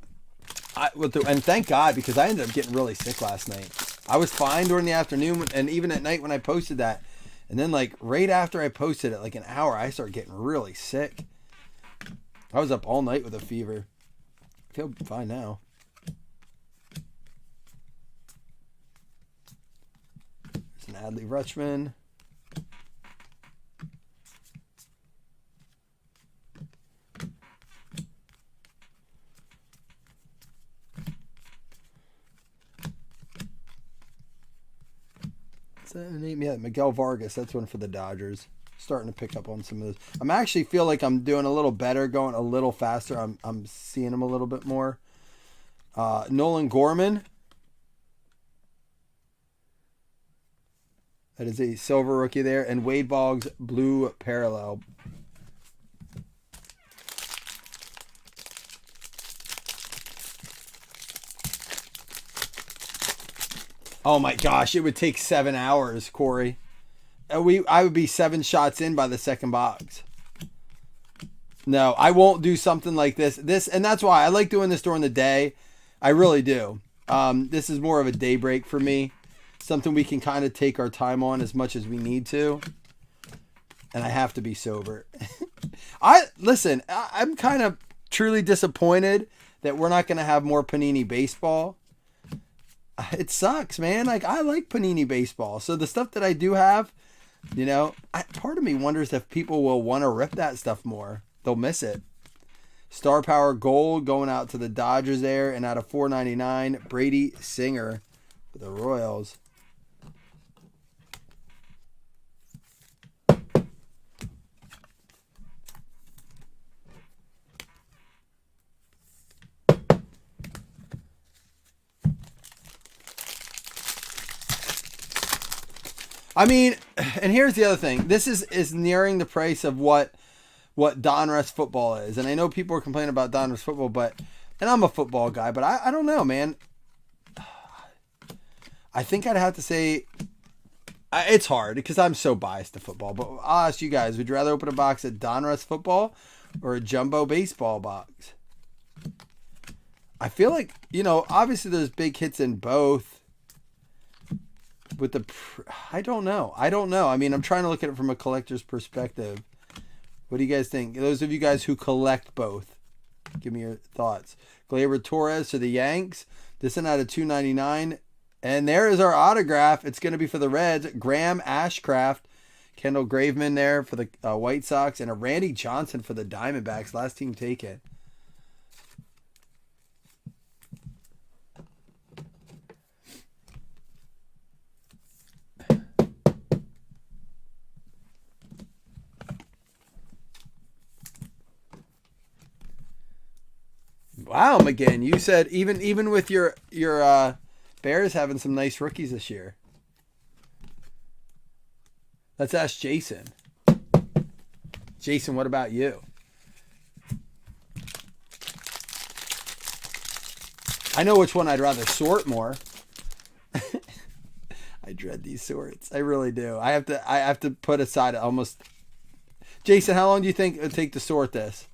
B: And thank God, because I ended up getting really sick last night. I was fine during the afternoon and even at night when I posted that. And then like right after I posted it, like an hour, I started getting really sick. I was up all night with a fever. I feel fine now. There's an Adley Rutschman. Yeah, Miguel Vargas. That's one for the Dodgers. Starting to pick up on some of those. I'm actually feel like I'm doing a little better, going a little faster. I'm seeing him a little bit more. Nolan Gorman. That is a silver rookie there. And Wade Boggs, blue parallel. Oh my gosh, it would take 7 hours, Corey. I would be 7 shots in by the second box. No, I won't do something like this. And that's why I like doing this during the day. I really do. This is more of a day break for me. Something we can kind of take our time on as much as we need to. And I have to be sober. I'm kind of truly disappointed that we're not going to have more Panini baseball. It sucks, man. Like, I like Panini baseball. So the stuff that I do have, part of me wonders if people will want to rip that stuff more. They'll miss it. Star Power Gold going out to the Dodgers there, and out of $4.99, Brady Singer for the Royals. I mean, and here's the other thing. This is nearing the price of what Donruss football is. And I know people are complaining about Donruss football, and I'm a football guy, but I don't know, man. I think I'd have to say it's hard because I'm so biased to football. But I'll ask you guys, would you rather open a box of Donruss football or a jumbo baseball box? I feel like, obviously there's big hits in both. I don't know. I mean, I'm trying to look at it from a collector's perspective. What do you guys think? Those of you guys who collect both, give me your thoughts. Gleyber Torres to the Yanks. This one out of $2.99. And there is our autograph. It's going to be for the Reds. Graham Ashcraft. Kendall Graveman there for the White Sox. And a Randy Johnson for the Diamondbacks. Last team taken. Wow, McGinn, you said even with your Bears having some nice rookies this year. Let's ask Jason. Jason, what about you? I know which one I'd rather sort more. I dread these sorts. I really do. I have to put aside almost. Jason, how long do you think it would take to sort this?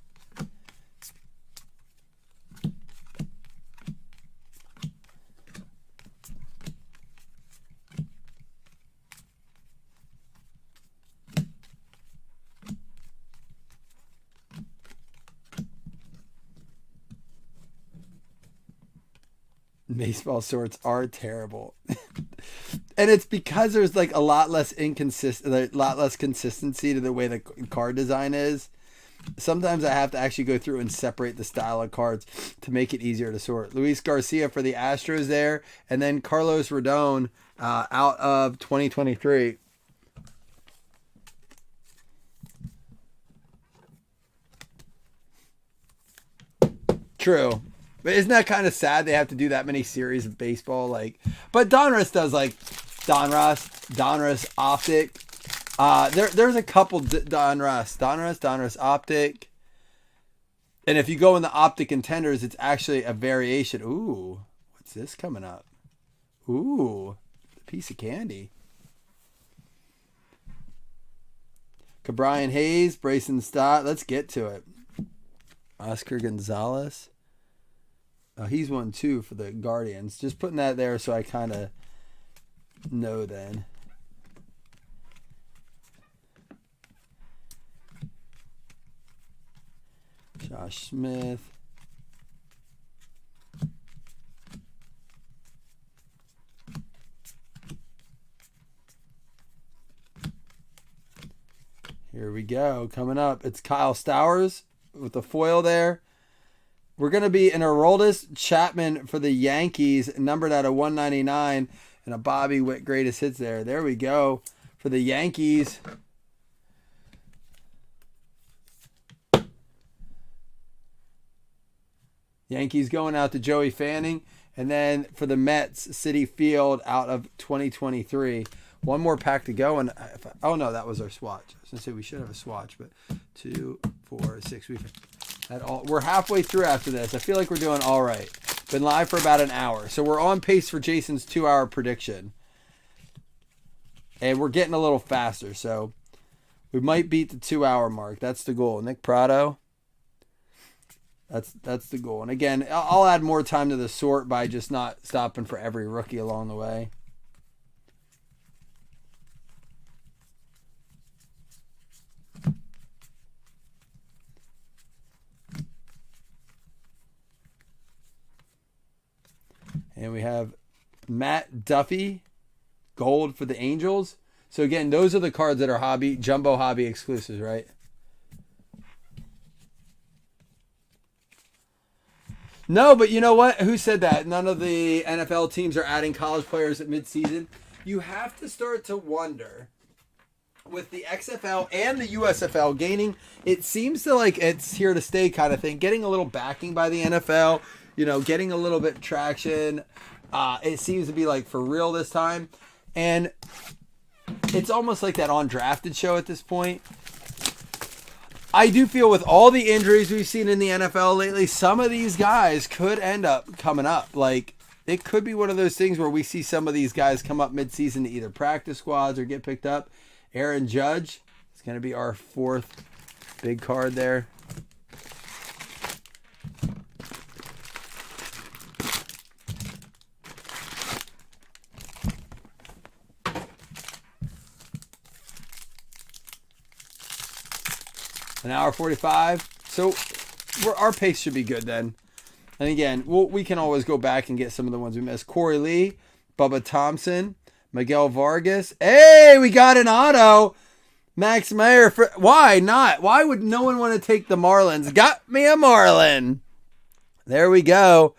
B: Baseball sorts are terrible. And it's because there's like a lot less consistency to the way the card design is. Sometimes I have to actually go through and separate the style of cards to make it easier to sort. Luis Garcia for the Astros there, and then Carlos Rodon out of 2023. True. But isn't that kind of sad they have to do that many series of baseball? But Donruss does Donruss Optic. There's a couple Donruss Optic. And if you go in the Optic Contenders, it's actually a variation. Ooh, what's this coming up? Ooh, a piece of candy. Cabrian Hayes, Brayson Stott. Let's get to it. Oscar Gonzalez. Oh, he's one too for the Guardians. Just putting that there so I kind of know then. Josh Smith. Here we go. Coming up, it's Kyle Stowers with the foil there. We're going to be an Aroldis Chapman for the Yankees, numbered out of 199, and a Bobby Witt greatest hits there. There we go for the Yankees. Yankees going out to Joey Fanning. And then for the Mets, Citi Field out of 2023. One more pack to go. And oh, no, that was our swatch. I was going to say we should have a swatch, but 2, 4, 6. We're halfway through after this. I feel like we're doing all right. Been live for about an hour. So we're on pace for Jason's 2-hour prediction. And we're getting a little faster. So we might beat the 2-hour mark. That's the goal. Nick Prado. That's the goal. And again, I'll add more time to the sort by just not stopping for every rookie along the way. And we have Matt Duffy, gold for the Angels. So again, those are the cards that are jumbo hobby exclusives, right? No, but you know what? Who said that? None of the NFL teams are adding college players at midseason. You have to start to wonder, with the XFL and the USFL gaining, it seems to like it's here to stay kind of thing. Getting a little backing by the NFL, getting a little bit traction. It seems to be like for real this time. And it's almost like that undrafted show at this point. I do feel with all the injuries we've seen in the NFL lately, some of these guys could end up coming up. Like, it could be one of those things where we see some of these guys come up midseason to either practice squads or get picked up. Aaron Judge is going to be our fourth big card there. An hour 45. So our pace should be good then. And again, we can always go back and get some of the ones we missed. Corey Lee, Bubba Thompson, Miguel Vargas. Hey, we got an auto. Max Meyer. Why not? Why would no one want to take the Marlins? Got me a Marlin. There we go.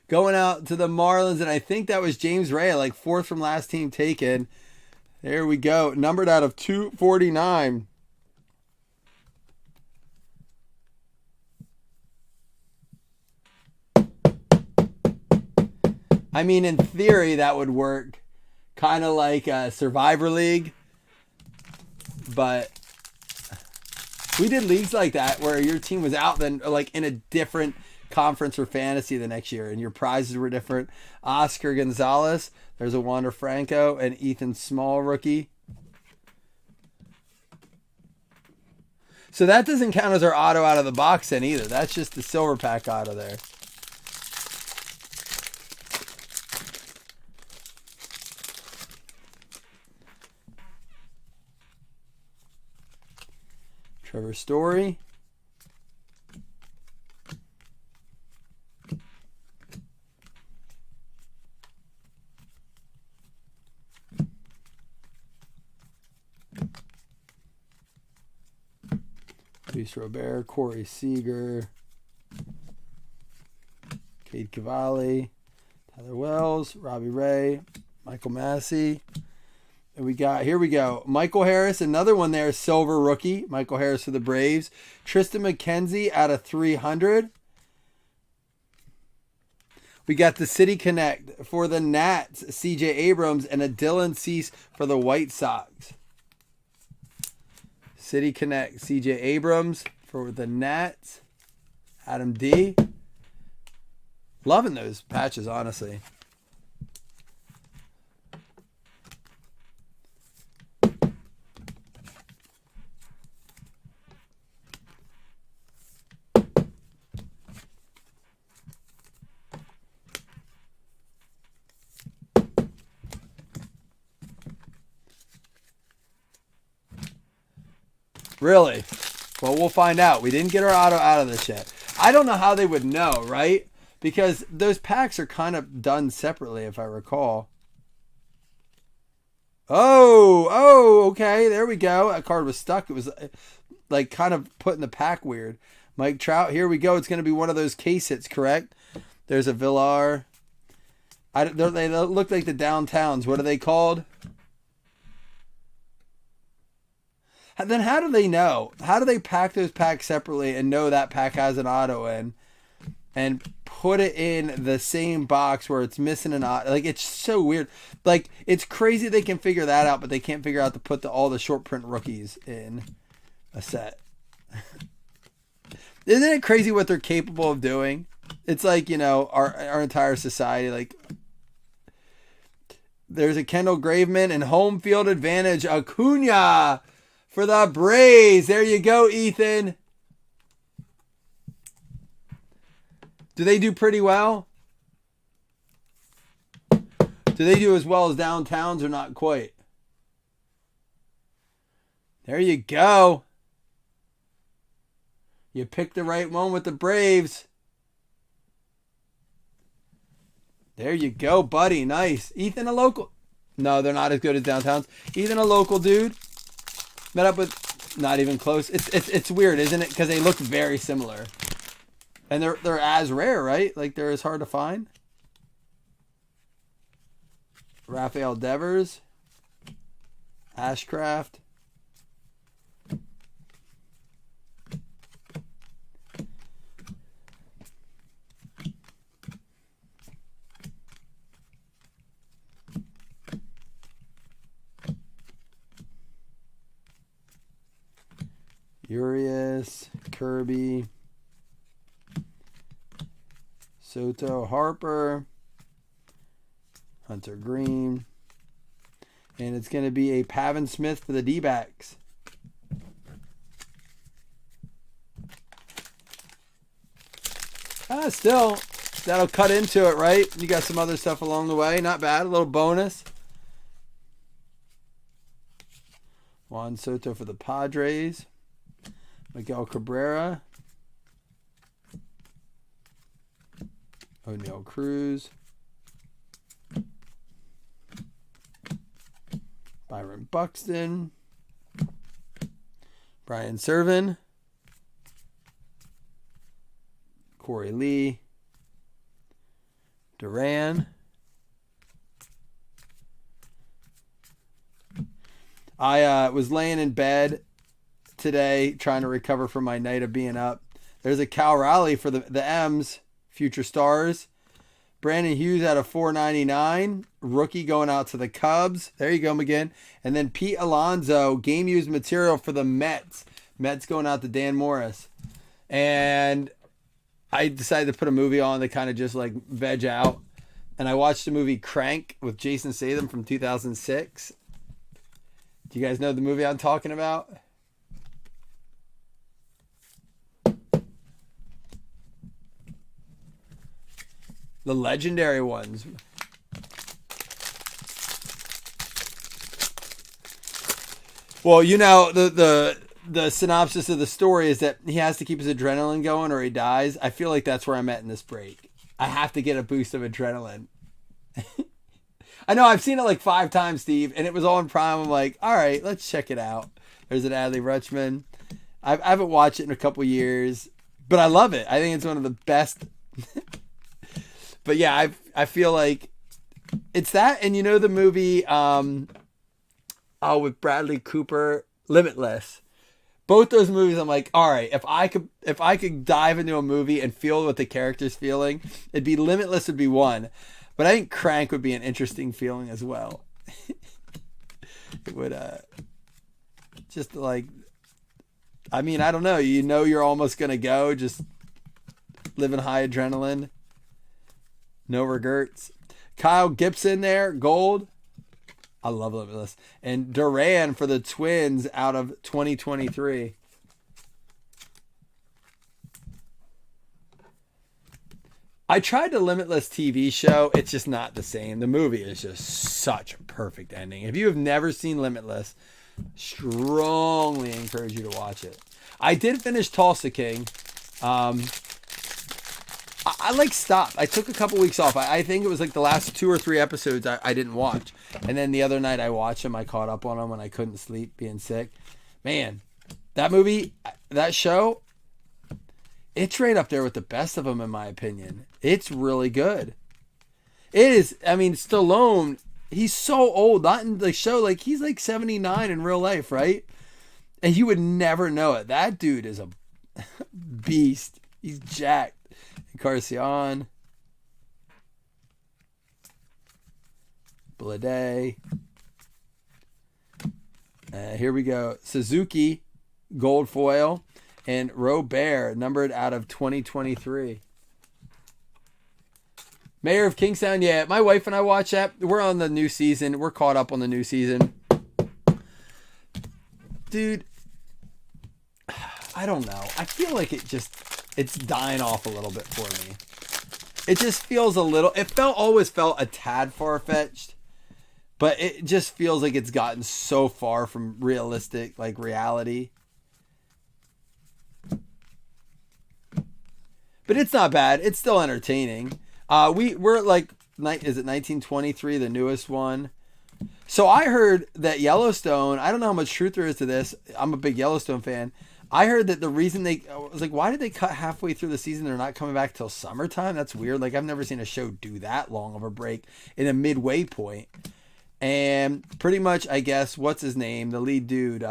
B: Going out to the Marlins. And I think that was James Ray, like fourth from last team taken. There we go. Numbered out of 249. I mean, in theory, that would work kind of like a Survivor League. But we did leagues like that where your team was out then like in a different conference or fantasy the next year and your prizes were different. Oscar Gonzalez, there's a Wander Franco, and Ethan Small rookie. So that doesn't count as our auto out of the box then either. That's just the silver pack auto there. Trevor Story. Luis Robert, Corey Seager, Cade Cavalli, Tyler Wells, Robbie Ray, Michael Massey. And here we go. Michael Harris, another one there, silver rookie. Michael Harris for the Braves. Tristan McKenzie out of 300. We got the City Connect for the Nats, CJ Abrams, and a Dylan Cease for the White Sox. City Connect, CJ Abrams for the Nats. Adam D. Loving those patches, honestly. Really? Well, we'll find out. We didn't get our auto out of this yet. I don't know how they would know, right? Because those packs are kind of done separately, if I recall. Oh, okay. There we go. That card was stuck. It was like kind of putting the pack weird. Mike Trout. Here we go. It's going to be one of those case hits, correct? There's a Villar. They look like the downtowns. What are they called? Then how do they know? How do they pack those packs separately and know that pack has an auto in and put it in the same box where it's missing an auto? Like, it's so weird. Like, it's crazy they can figure that out, but they can't figure out to put all the short print rookies in a set. Isn't it crazy what they're capable of doing? It's like, our entire society, like, there's a Kendall Graveman and home field advantage Acuna for the Braves. There you go, Ethan. Do they do pretty well? Do they do as well as downtowns or not quite? There you go. You picked the right one with the Braves. There you go, buddy. Nice. Ethan, a local. No, they're not as good as downtowns. Ethan, a local dude. Met up with, not even close. It's weird, isn't it? Because they look very similar. And they're as rare, right? Like they're as hard to find. Rafael Devers. Ashcraft. Urias, Kirby, Soto, Harper, Hunter Green, and it's going to be a Pavin Smith for the D-backs. Still, that'll cut into it, right? You got some other stuff along the way. Not bad. A little bonus. Juan Soto for the Padres. Miguel Cabrera. O'Neal Cruz. Byron Buxton. Brian Serven. Corey Lee. Duran. I was laying in bed today trying to recover from my night of being up. There's a Cal Raleigh for the M's, future stars. Brandon Hughes out of 499. Rookie going out to the Cubs. There you go, McGinn. And then Pete Alonso, game used material for the Mets. Mets going out to Dan Morris. And I decided to put a movie on that kind of just like veg out. And I watched the movie Crank with Jason Statham from 2006. Do you guys know the movie I'm talking about? The legendary ones. Well, you know, the synopsis of the story is that he has to keep his adrenaline going or he dies. I feel like that's where I'm at in this break. I have to get a boost of adrenaline. I know I've seen it like 5 times, Steve, and it was all in Prime. I'm like, all right, let's check it out. There's an Adley Rutschman. I haven't watched it in a couple years, but I love it. I think it's one of the best. But yeah, I feel like it's that, and you know the movie with Bradley Cooper, Limitless. Both those movies, I'm like, all right, if I could dive into a movie and feel what the character's feeling, it'd be Limitless would be one. But I think Crank would be an interesting feeling as well. It would just like, I mean, I don't know. You know you're almost gonna go, just living high adrenaline. No regrets. Kyle Gibson there, gold. I love Limitless. And Duran for the Twins out of 2023. I tried the Limitless TV show. It's just not the same. The movie is just such a perfect ending. If you have never seen Limitless, strongly encourage you to watch it. I did finish Tulsa King. I like stopped. I took a couple weeks off. I think it was like the last 2 or 3 episodes I didn't watch. And then the other night I watched them. I caught up on them when I couldn't sleep being sick. Man, that movie, that show, it's right up there with the best of them in my opinion. It's really good. It is. I mean, Stallone, he's so old. Not in the show. Like, he's like 79 in real life, right? And you would never know it. That dude is a beast. He's jacked. Carcion, Blade. Here we go. Suzuki, gold foil, and Robert, numbered out of 2023. Mayor of Kingstown, yeah. My wife and I watch that. We're on the new season. We're caught up on the new season. Dude, I don't know. I feel like it's dying off a little bit for me. It just feels a little, always felt a tad far-fetched, but it just feels like it's gotten so far from realistic, like reality. But it's not bad. It's still entertaining. We're like is it 1923, the newest one? So I heard that Yellowstone, I don't know how much truth there is to this. I'm a big Yellowstone fan. I heard that the reason I was like, why did they cut halfway through the season? They're not coming back till summertime. That's weird. Like, I've never seen a show do that long of a break in a midway point. And pretty much, I guess, what's his name? The lead dude,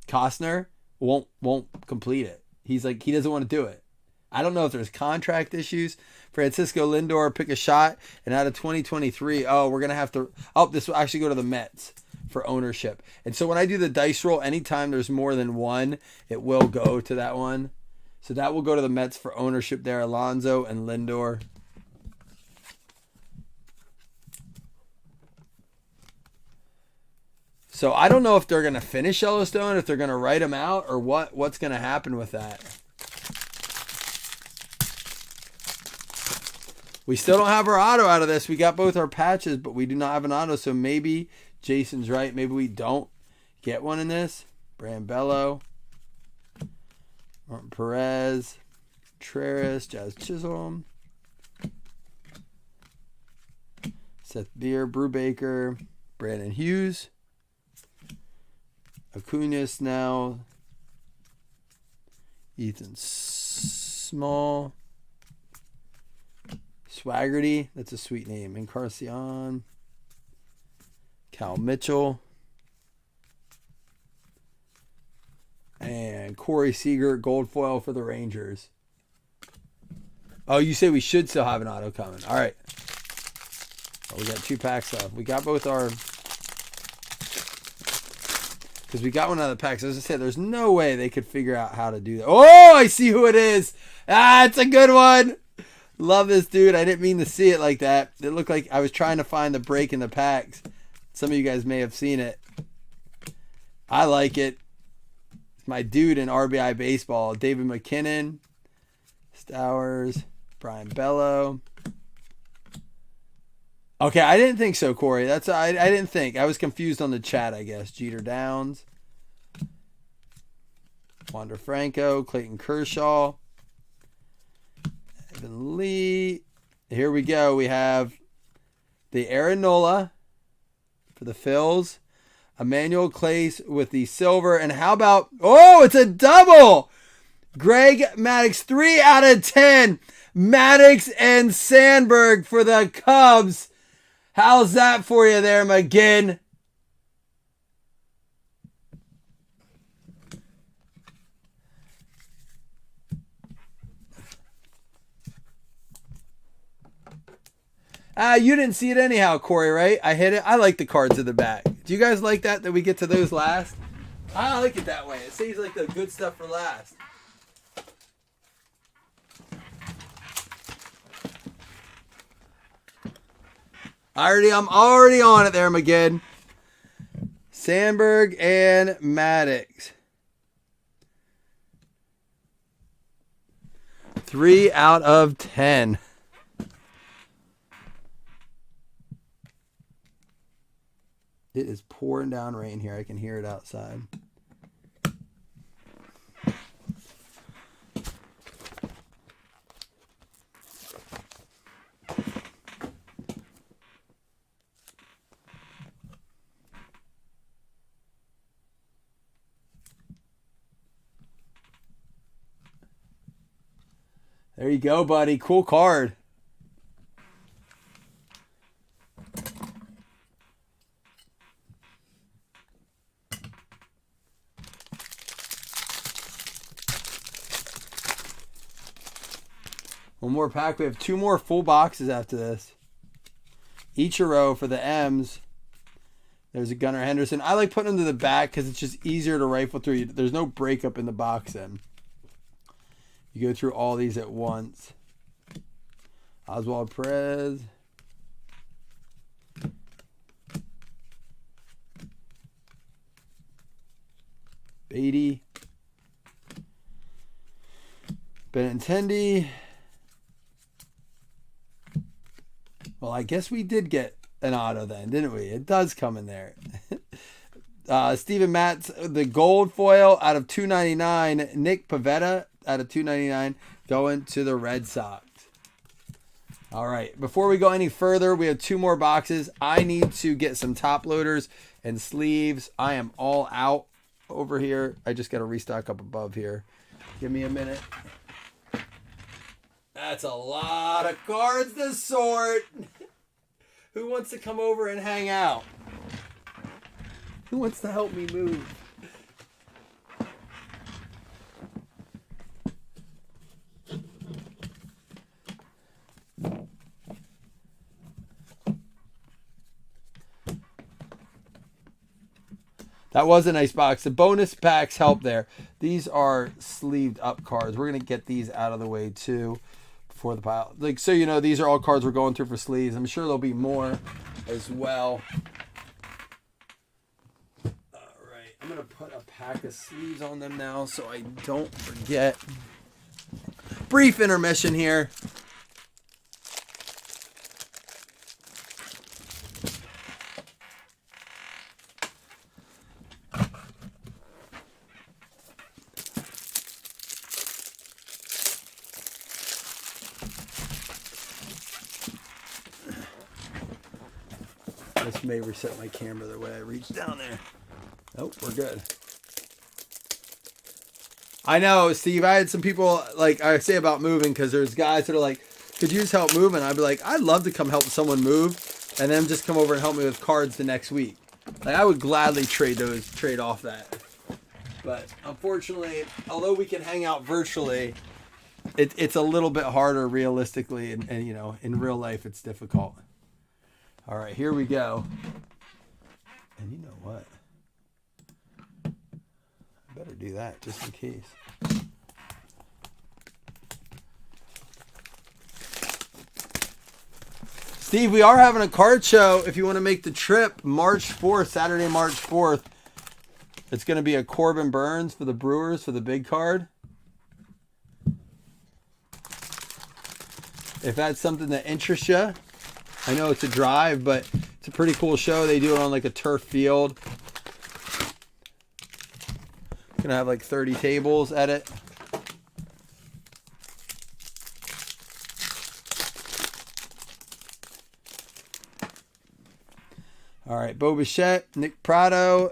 B: Costner, won't complete it. He's like, he doesn't want to do it. I don't know if there's contract issues. Francisco Lindor pick a shot, and out of 2023, we're going to have to, this will actually go to the Mets for ownership. And so when I do the dice roll, anytime there's more than one, it will go to that one. So that will go to the Mets for ownership there, Alonso and Lindor. So I don't know if they're going to finish Yellowstone, if they're going to write them out, or what's going to happen with that. We still don't have our auto out of this. We got both our patches, but we do not have an auto. So maybe Jason's right. Maybe we don't get one in this. Brambello, Martin Perez, Contreras, Jazz Chisholm, Seth Beer, Brubaker, Brandon Hughes, Acuna now, Ethan Small, Swaggerty, that's a sweet name, Encarnacion, Cal Mitchell, and Corey Seager, gold foil for the Rangers. Oh, you say we should still have an auto coming. All right. Well, we got 2 packs left. We got both our... Because we got one out of the packs. As I said, there's no way they could figure out how to do that. Oh, I see who it is. It's a good one. Love this dude. I didn't mean to see it like that. It looked like I was trying to find the break in the packs. Some of you guys may have seen it. I like it. It's my dude in RBI baseball. David McKinnon, Stowers, Brian Bello. Okay, I didn't think so, Corey. I didn't think. I was confused on the chat, I guess. Jeter Downs, Wander Franco, Clayton Kershaw, Evan Lee. Here we go. We have the Aaron Nola for the Phils, Emmanuel Clase with the silver, and how about, it's a double! Greg Maddux, 3 out of 10. Maddux and Sandberg for the Cubs. How's that for you there, McGinn? You didn't see it anyhow, Corey, right? I hit it. I like the cards in the back. Do you guys like that we get to those last? I like it that way. It seems like the good stuff for last. I'm already on it there, McGinn. Sandberg and Maddux. 3 out of 10. It is pouring down rain here. I can hear it outside. There you go, buddy. Cool card. One more pack. We have 2 more full boxes after this. Ichiro for the M's. There's a Gunnar Henderson. I like putting them to the back because it's just easier to rifle through. There's no breakup in the box then. You go through all these at once. Oswald Perez. Beatty. Benintendi. Well, I guess we did get an auto then, didn't we? It does come in there. Steven Matz, the gold foil out of 299. Nick Pivetta out of 299 going to the Red Sox. All right. Before we go any further, we have 2 more boxes. I need to get some top loaders and sleeves. I am all out over here. I just got to restock up above here. Give me a minute. That's a lot of cards to sort. Who wants to come over and hang out? Who wants to help me move? That was a nice box. The bonus packs help there. These are sleeved up cards. We're going to get these out of the way too before the pile. Like, so you know, these are all cards we're going through for sleeves. I'm sure there'll be more as well. All right. I'm going to put a pack of sleeves on them now so I don't forget. Brief intermission here. This may reset my camera the way I reach down there. Nope, we're good. I know, Steve, I had some people, like I say about moving, because there's guys that are like, could you just help move? And I'd be like, I'd love to come help someone move, and then just come over and help me with cards the next week. Like, I would gladly trade off that. But unfortunately, although we can hang out virtually, it's a little bit harder realistically, and you know, in real life, it's difficult. All right, here we go. And you know what? I better do that just in case. Steve, we are having a card show if you want to make the trip March 4th, Saturday, March 4th. It's going to be a Corbin Burns for the Brewers for the big card. If that's something that interests you. I know it's a drive, but it's a pretty cool show. They do it on like a turf field. Gonna have like 30 tables at it. All right, Bo Bichette, Nick Prado,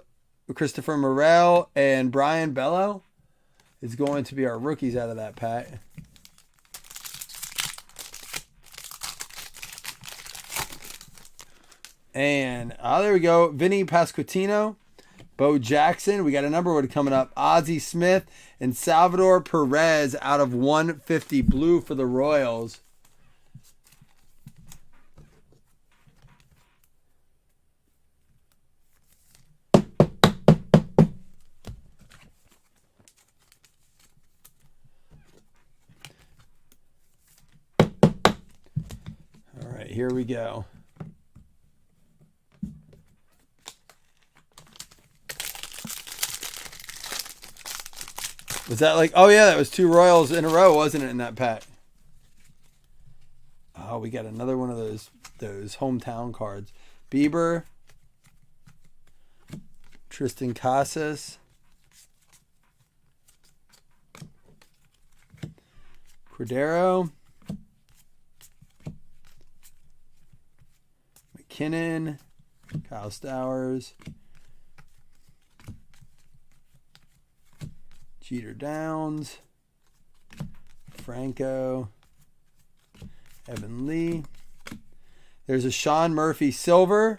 B: Christopher Morel, and Brian Bello is going to be our rookies out of that pack. And there we go. Vinny Pasquantino, Bo Jackson. We got a number one coming up. Ozzie Smith and Salvador Perez out of 150 blue for the Royals. All right, here we go. Was that like, oh yeah, that was 2 Royals in a row, wasn't it, in that pack? Oh, we got another one of those hometown cards. Bieber, Tristan Casas, Cordero, McKinnon, Kyle Stowers, Jeter Downs, Franco, Evan Lee. There's a Sean Murphy silver.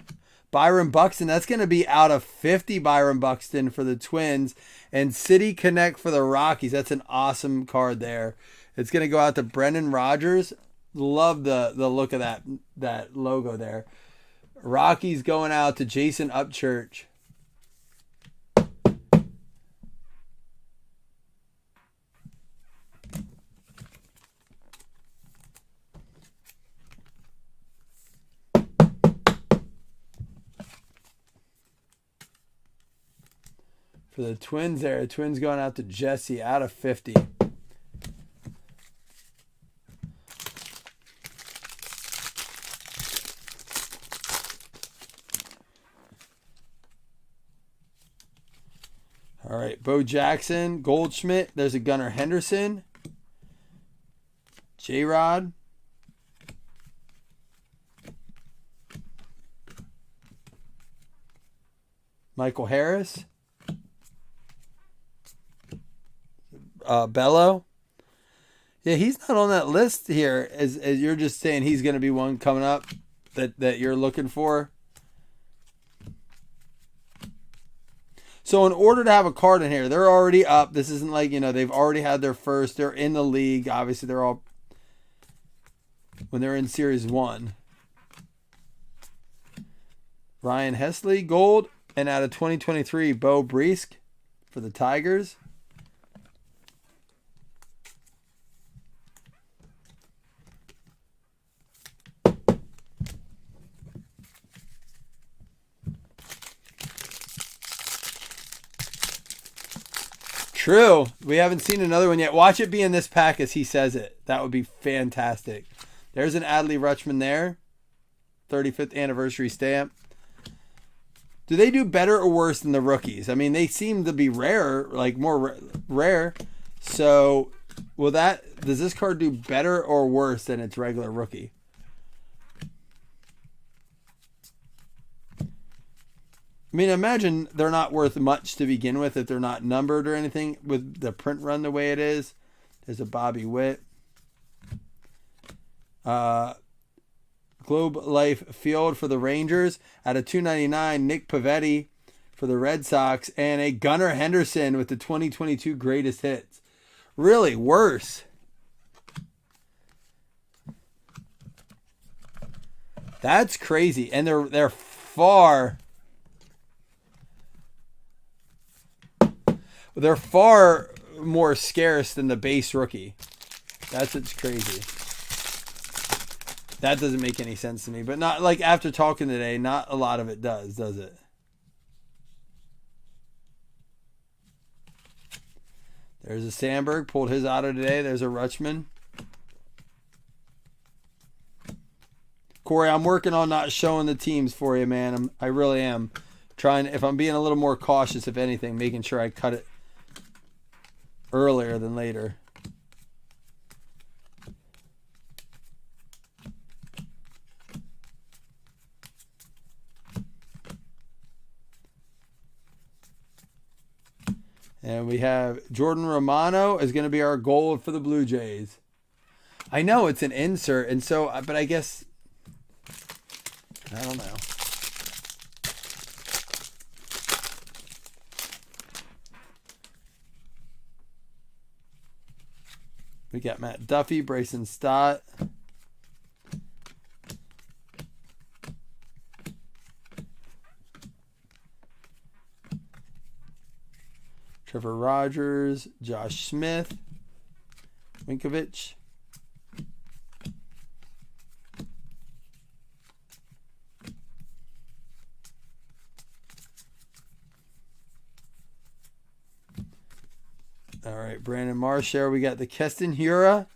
B: Byron Buxton, that's going to be out of 50 Byron Buxton for the Twins. And City Connect for the Rockies. That's an awesome card there. It's going to go out to Brendan Rodgers. Love the look of that logo there. Rockies going out to Jason Upchurch. For the Twins there, Twins going out to Jesse out of 50. All right, Bo Jackson, Goldschmidt. There's a Gunnar Henderson. J-Rod. Michael Harris. Bello. Yeah, he's not on that list here. As you're just saying, he's going to be one coming up that you're looking for. So in order to have a card in here, they're already up. This isn't like, they've already had their first. They're in the league. Obviously, they're all when they're in Series 1. Ryan Hesley, gold. And out of 2023, Bo Breesk for the Tigers. True. We haven't seen another one yet. Watch it be in this pack as he says it. That would be fantastic. There's an Adley Rutschman there. 35th anniversary stamp. Do they do better or worse than the rookies? I mean, they seem to be rare, like more rare. So, does this card do better or worse than its regular rookie? I mean, imagine they're not worth much to begin with if they're not numbered or anything with the print run the way it is. There's a Bobby Witt. Globe Life Field for the Rangers. Out of 299, Nick Pavetti for the Red Sox. And a Gunnar Henderson with the 2022 greatest hits. Really, worse. That's crazy. And they're far more scarce than the base rookie. That's what's crazy. That doesn't make any sense to me. But not like after talking today, not a lot of it does it? There's a Sandberg, pulled his auto today. There's a Rutschman. Corey, I'm working on not showing the teams for you, man. I really am. Trying, if I'm being a little more cautious, if anything, making sure I cut it earlier than later. And we have Jordan Romano is going to be our gold for the Blue Jays. I know it's an insert, and so, but I guess, I don't know. We got Matt Duffy, Brayson Stott. Trevor Rogers, Josh Smith, Winkovich. All right, Brandon Marshall. We got the Keston Hiura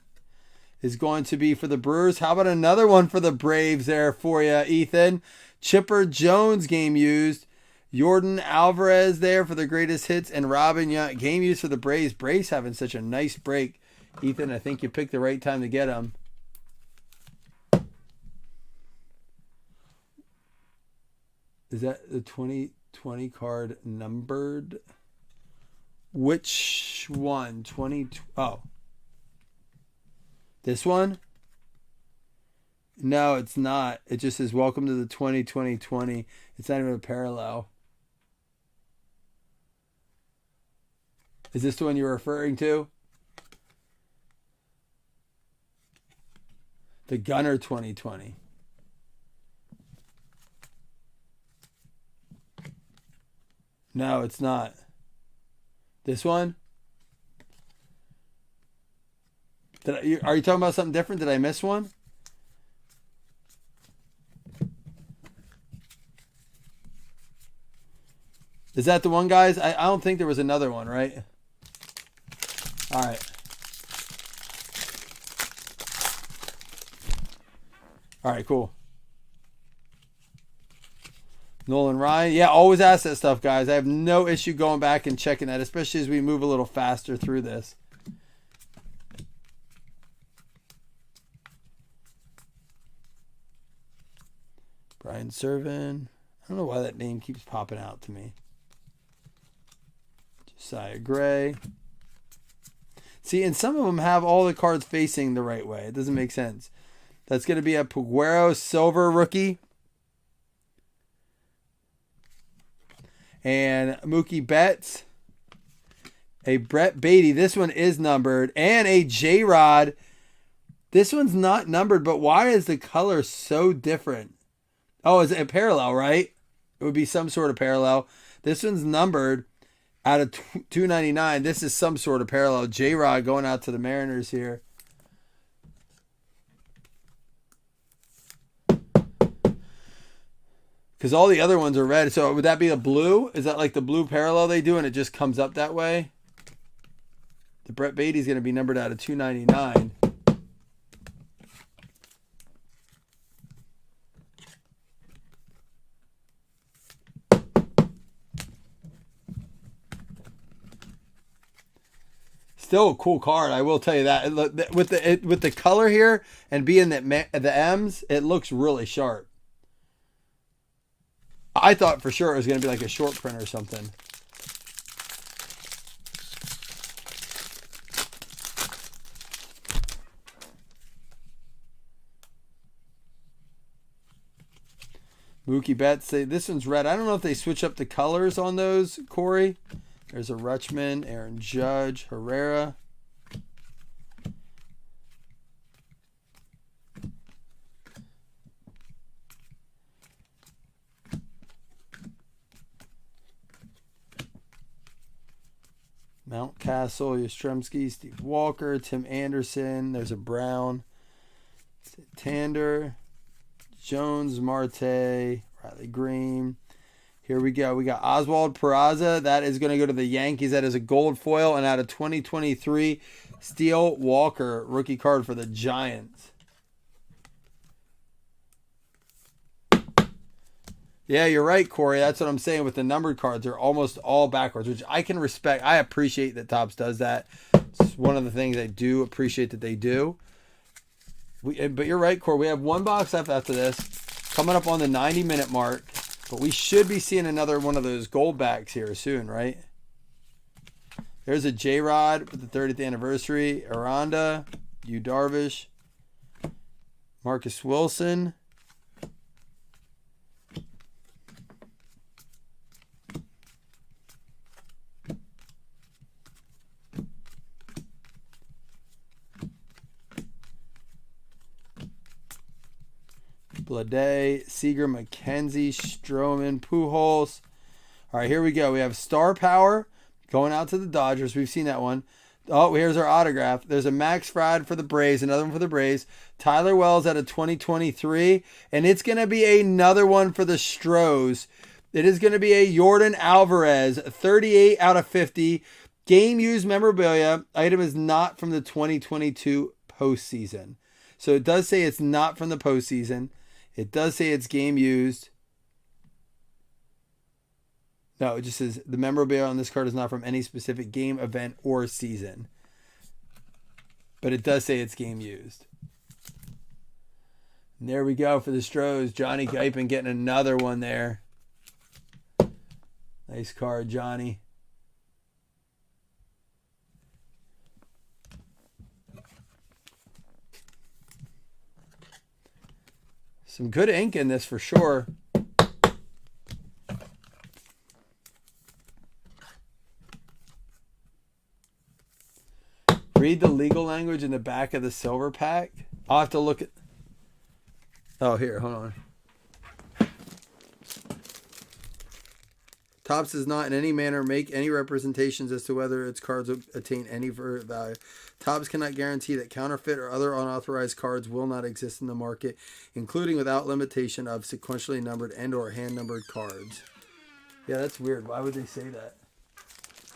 B: is going to be for the Brewers. How about another one for the Braves there for you, Ethan? Chipper Jones game used. Jordan Alvarez there for the greatest hits. And Robin Young game used for the Braves. Braves having such a nice break. Ethan, I think you picked the right time to get them. Is that the 2020 card numbered? Which one? Oh. This one? No, it's not. It just says welcome to the 2020. It's not even a parallel. Is this the one you're referring to? The Gunnar 2020. No, it's not. This one? Are you talking about something different? Did I miss one? Is that the one, guys? I don't think there was another one, right? All right. All right, cool. Nolan Ryan. Yeah, always ask that stuff, guys. I have no issue going back and checking that, especially as we move a little faster through this. Brian Servan. I don't know why that name keeps popping out to me. Josiah Gray. See, and some of them have all the cards facing the right way. It doesn't make sense. That's going to be a Peguero silver rookie. And Mookie Betts. A Brett Beatty. This one is numbered. And a J-Rod. This one's not numbered, but why is the color so different? Oh, is it a parallel, right? It would be some sort of parallel. This one's numbered out of $2.99. This is some sort of parallel. J-Rod going out to the Mariners here. Because all the other ones are red. So would that be a blue? Is that like the blue parallel they do and it just comes up that way? The Brett Beatty is going to be numbered out of $2.99. Still a cool card, I will tell you that. With the color here and being the M's, it looks really sharp. I thought for sure it was going to be like a short print or something. Mookie Betts, this one's red. I don't know if they switch up the colors on those, Corey. There's a Rutschman, Aaron Judge, Herrera. Mountcastle, Yastrzemski, Steve Walker, Tim Anderson. There's a Brown. Tander, Jones, Marte, Riley Green. Here we go. We got Oswald Peraza. That is going to go to the Yankees. That is a gold foil. And out of 2023, Steele Walker, rookie card for the Giants. Yeah, you're right, Corey. That's what I'm saying with the numbered cards. They're almost all backwards, which I can respect. I appreciate that Topps does that. It's one of the things I do appreciate that they do. But you're right, Corey. We have one box left after this. Coming up on the 90-minute mark. But we should be seeing another one of those gold backs here soon, right? There's a J-Rod with the 30th anniversary. Aranda, Yu Darvish, Marcus Wilson. Blade, Seager, McKenzie, Stroman, Pujols. All right, here we go. We have Star Power going out to the Dodgers. We've seen that one. Oh, here's our autograph. There's a Max Fried for the Braves, another one for the Braves. Tyler Wells out of 2023, and it's going to be another one for the Stros. It is going to be a Yordan Alvarez, 38 out of 50. Game used memorabilia. Item is not from the 2022 postseason. So it does say it's not from the postseason. It does say it's game used. No, it just says the memorabilia on this card is not from any specific game, event, or season. But it does say it's game used. And there we go for the Stros. Johnny Guypen getting another one there. Nice card, Johnny. Some good ink in this for sure. Read the legal language in the back of the silver pack. I'll have to look at... Oh, here, hold on. Topps does not in any manner make any representations as to whether its cards attain any value. Topps cannot guarantee that counterfeit or other unauthorized cards will not exist in the market, including without limitation of sequentially numbered and or hand-numbered cards. Yeah, that's weird. Why would they say that?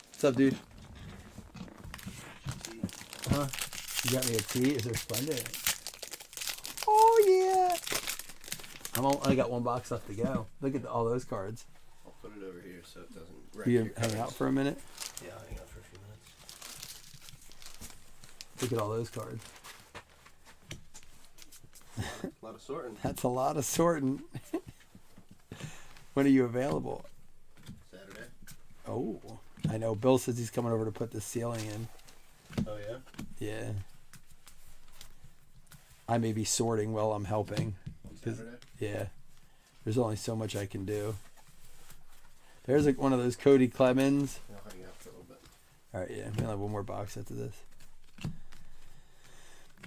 B: What's up, dude? Huh? You got me a tea? Is there Splenda in it? Oh, yeah. I got one box left to go. Look at all those cards.
C: I'll put it over here so it doesn't wreck
B: You
C: your
B: hang
C: cards.
B: out for a minute?
C: Yeah, I'll hang out for a few minutes.
B: Look at all those cards.
C: A lot of sorting.
B: That's a lot of sorting. When are you available?
C: Saturday.
B: Oh, I know. Bill says he's coming over to put the ceiling in.
C: Oh, yeah?
B: Yeah. I may be sorting while I'm helping.
C: Saturday?
B: Yeah. There's only so much I can do. There's like one of those Cody Clemens.
C: I'll hang out for a little bit.
B: All right, yeah. We only have one more box after this.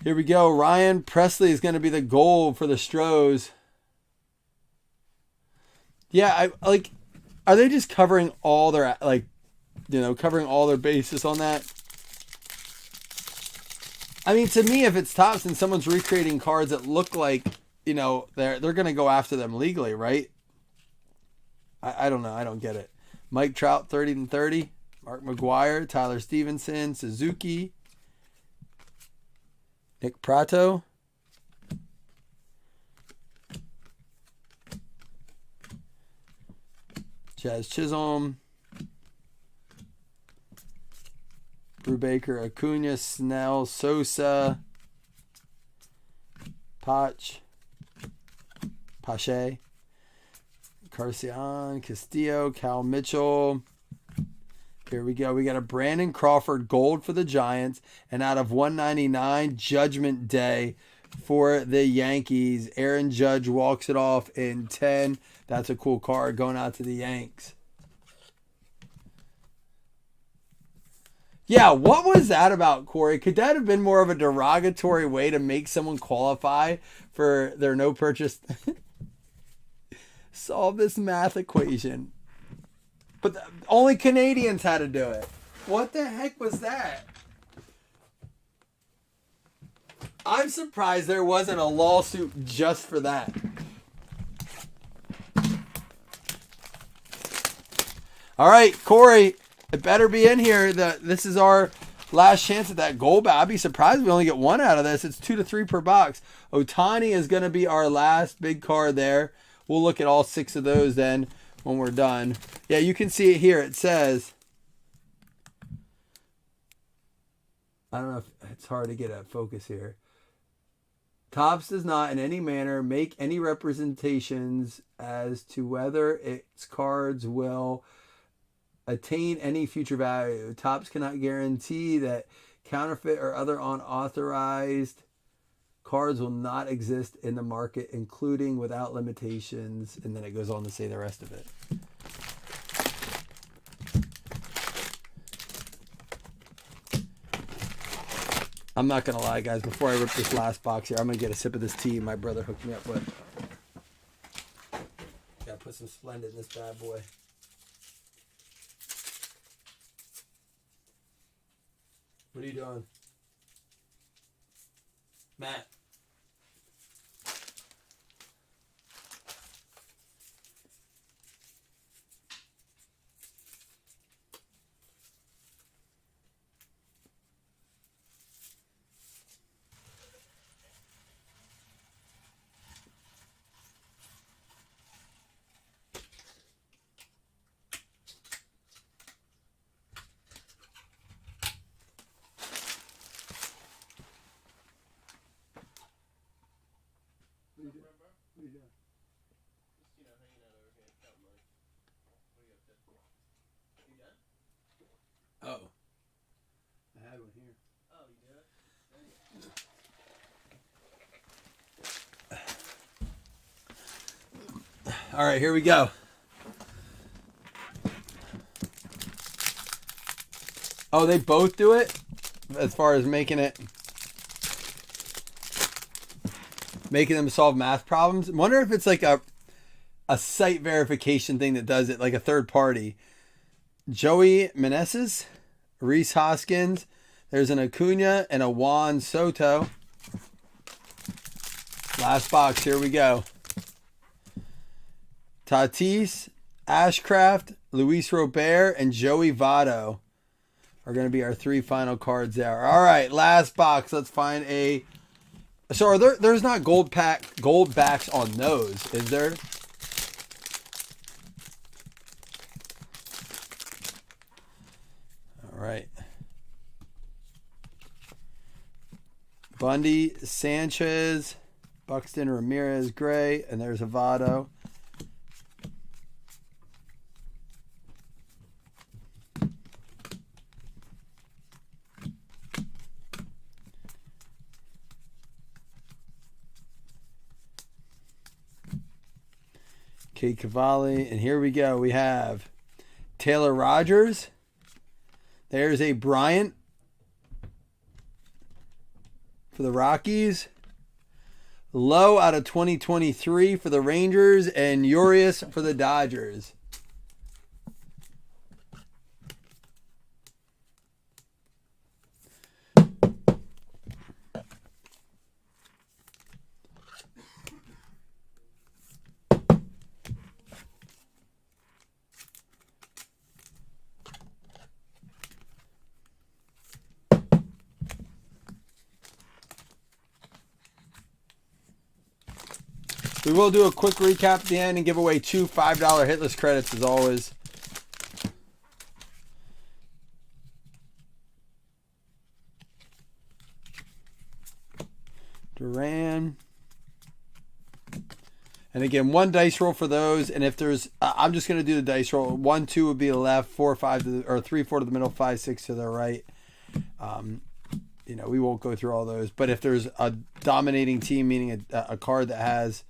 B: Here we go. Ryan Presley is going to be the goal for the Stros. Yeah, I like. Are they just covering all their covering all their bases on that? I mean, to me, if it's Topps and someone's recreating cards that look like, they're going to go after them legally, right? I don't know. I don't get it. Mike Trout, 30-30. Mark McGuire, Tyler Stevenson, Suzuki. Nick Prato. Jazz Chisholm. Brubaker, Acuna, Snell, Sosa. Pache. Carcion, Castillo, Cal Mitchell. Here we go. We got a Brandon Crawford gold for the Giants. And out of 199, Judgment Day for the Yankees. Aaron Judge walks it off in 10. That's a cool card going out to the Yanks. Yeah, what was that about, Corey? Could that have been more of a derogatory way to make someone qualify for their no purchase? Solve this math equation. But only Canadians had to do it. What the heck was that? I'm surprised there wasn't a lawsuit just for that. All right, Corey, it better be in here. This is our last chance at that gold. I'd be surprised if we only get one out of this. It's 2 to 3 per box. Ohtani is going to be our last big card there. We'll look at all 6 of those then when we're done. Yeah, you can see it here. It says, I don't know if it's hard to get a focus here. Topps does not in any manner make any representations as to whether its cards will attain any future value. Topps cannot guarantee that counterfeit or other unauthorized cards will not exist in the market, including without limitations. And then it goes on to say the rest of it. I'm not going to lie, guys. Before I rip this last box here, I'm going to get a sip of this tea my brother hooked me up with. Got to put some Splendid in this bad boy. What are you doing? Matt. Oh. I had one here. Oh, you did? All right, here we go. Oh, they both do it? As far as making them solve math problems? I wonder if it's like a site verification thing that does it, like a third party. Joey Meneses, Reese Hoskins. There's an Acuna and a Juan Soto. Last box. Here we go. Tatis, Ashcraft, Luis Robert, and Joey Votto are going to be our 3 final cards there. All right, last box. Let's find a... So are there's not gold backs on those, is there? All right. Bundy, Sanchez, Buxton, Ramirez, Gray, and there's Avado. Kate Cavalli. And here we go. We have Taylor Rogers. There's a Bryant for the Rockies. Lowe out of 2023 for the Rangers. And Urias for the Dodgers. We will do a quick recap at the end and give away 2 $5 hitless credits as always. Duran. And again, 1 dice roll for those. And if there's, I'm just going to do the dice roll. 1, 2 would be the left, 4, 5 to the, or 3, 4 to the middle, 5, 6 to the right. You know, we won't go through all those. But if there's a dominating team, meaning a card that has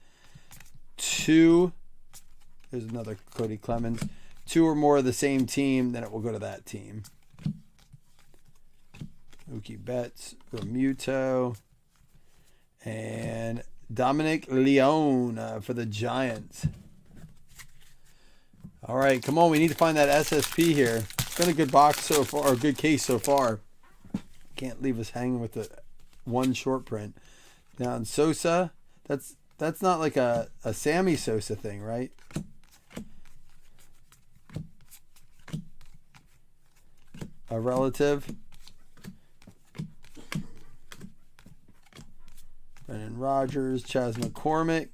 B: 2, there's another Cody Clemens, 2 or more of the same team, then it will go to that team. Mookie Betts, Romuto, and Dominic Leone for the Giants. All right, come on. We need to find that SSP here. It's been a good box so far, or a good case so far. Can't leave us hanging with the 1 short print. Now in Sosa, that's not like a Sammy Sosa thing, right? A relative. Brendan Rodgers, Chas McCormick.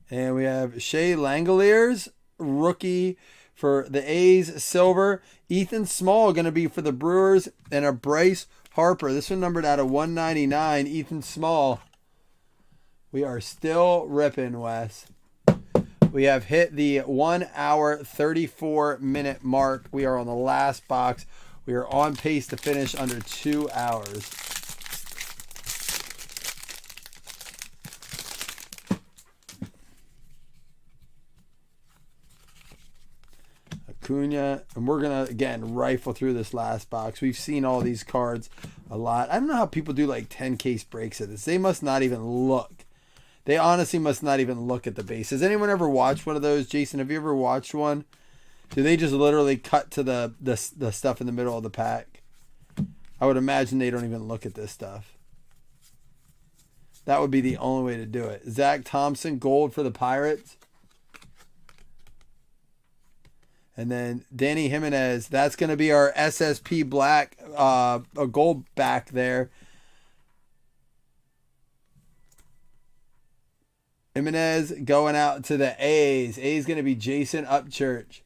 B: And we have Shea Langoliers, rookie for the A's, silver. Ethan Small going to be for the Brewers, and a Bryce Harper. This one numbered out of 199. Ethan Small. We are still ripping, Wes. We have hit the 1 hour, 34 minute mark. We are on the last box. We are on pace to finish under 2 hours. Acuna, and we're gonna again rifle through this last box. We've seen all these cards a lot. I don't know how people do like 10 case breaks of this. They must not even look. They honestly must not even look at the base. Has anyone ever watched one of those? Jason, have you ever watched one? Do they just literally cut to the stuff in the middle of the pack? I would imagine they don't even look at this stuff. That would be the only way to do it. Zach Thompson, gold for the Pirates. And then Danny Jimenez, that's going to be our SSP black, a gold back there. Jimenez going out to the A's. A's going to be Jason Upchurch.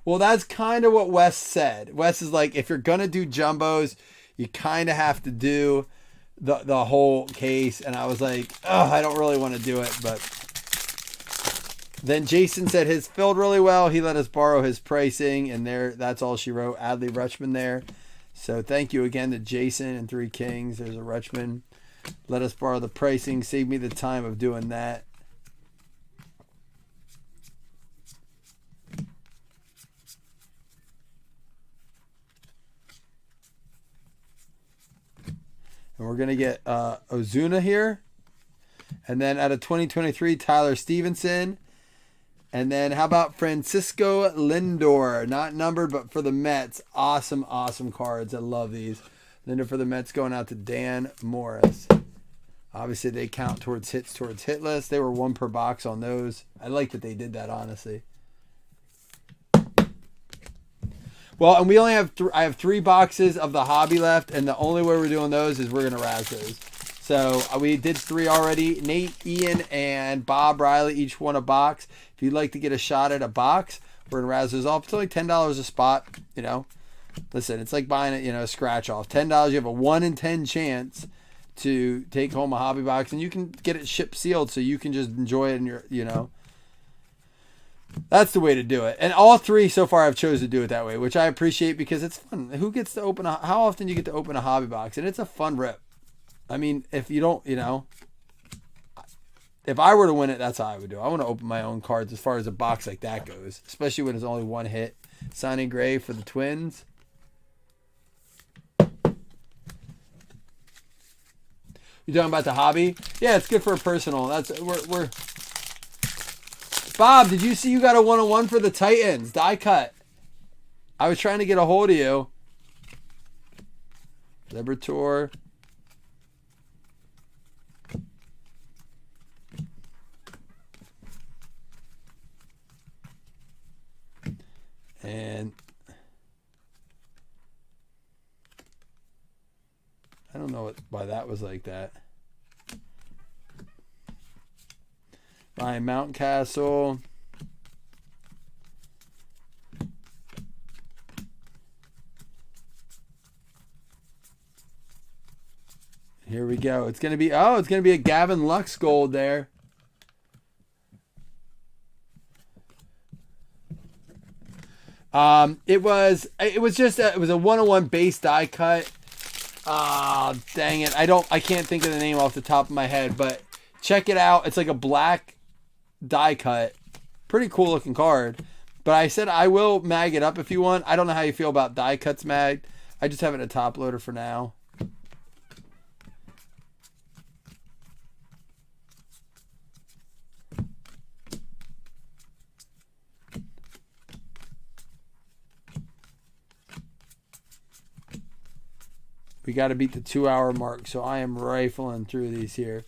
B: Well, that's kind of what Wes said. Wes is like, if you're going to do jumbos, you kind of have to do the whole case. And I was like, oh, I don't really want to do it. But then Jason said his filled really well. He let us borrow his pricing. And that's all she wrote. Adley Rutschman there. So thank you again to Jason and Three Kings. There's a Rutschman. Let us borrow the pricing. Save me the time of doing that. And we're going to get Ozuna here. And then out of 2023, Tyler Stevenson. And then how about Francisco Lindor? Not numbered, but for the Mets. Awesome, awesome cards. I love these. Lindor for the Mets going out to Dan Morris. Obviously, they count towards hits, towards hit list. They were 1 per box on those. I like that they did that, honestly. Well, and we only have I have 3 boxes of the hobby left, and the only way we're doing those is we're going to razz those. So we did 3 already. Nate, Ian, and Bob Riley, each one a box. If you'd like to get a shot at a box, we're going to razz those off. It's only $10 a spot, you know. Listen, it's like buying a scratch off. $10, you have a 1 in 10 chance to take home a hobby box, and you can get it shipped sealed, so you can just enjoy it in your, That's the way to do it. And all three so far I've chosen to do it that way, which I appreciate because it's fun. Who gets to open how often do you get to open a hobby box? And it's a fun rip. I mean, if you don't, if I were to win it, that's how I would do it. I want to open my own cards as far as a box like that goes, especially when it's only one hit. Sonny Gray for the Twins. You talking about the hobby? Yeah, it's good for a personal. We're Bob, did you see you got a 101 for the Titans? Die cut. I was trying to get a hold of you. Libertor. And I don't know why that was like that. Ryan Mountcastle. Here we go. It's gonna be a Gavin Lux gold there. It was a 101 base die cut. Dang it. I can't think of the name off the top of my head, but check it out. It's like a black die cut. Pretty cool looking card. But I said I will mag it up if you want. I don't know how you feel about die cuts magged. I just have it a top loader for now. We got to beat the 2-hour mark, so I am rifling through these here.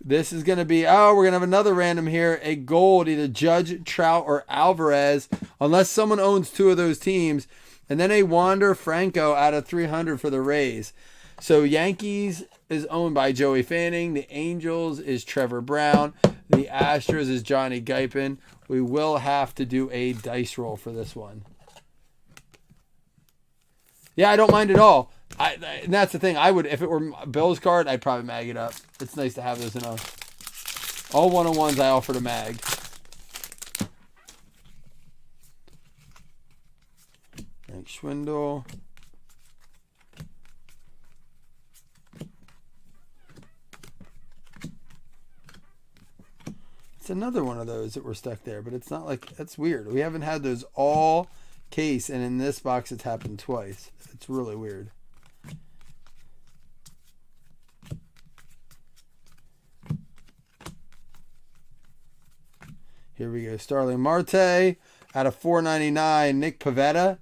B: This is going to be, we're going to have another random here. A gold, either Judge, Trout, or Alvarez, unless someone owns two of those teams. And then a Wander Franco out of 300 for the Rays. So Yankees is owned by Joey Fanning. The Angels is Trevor Brown. The Astros is Johnny Guypen. We will have to do a dice roll for this one. Yeah, I don't mind at all. And that's the thing. I would, if it were Bill's card, I'd probably mag it up. It's nice to have those in all 101s I offer to mag. Frank Schwindel. It's another one of those that were stuck there, but it's not like, that's weird. We haven't had those all case, and in this box it's happened twice. It's really weird. Here we go. Starling Marte out of 499. Nick Pivetta.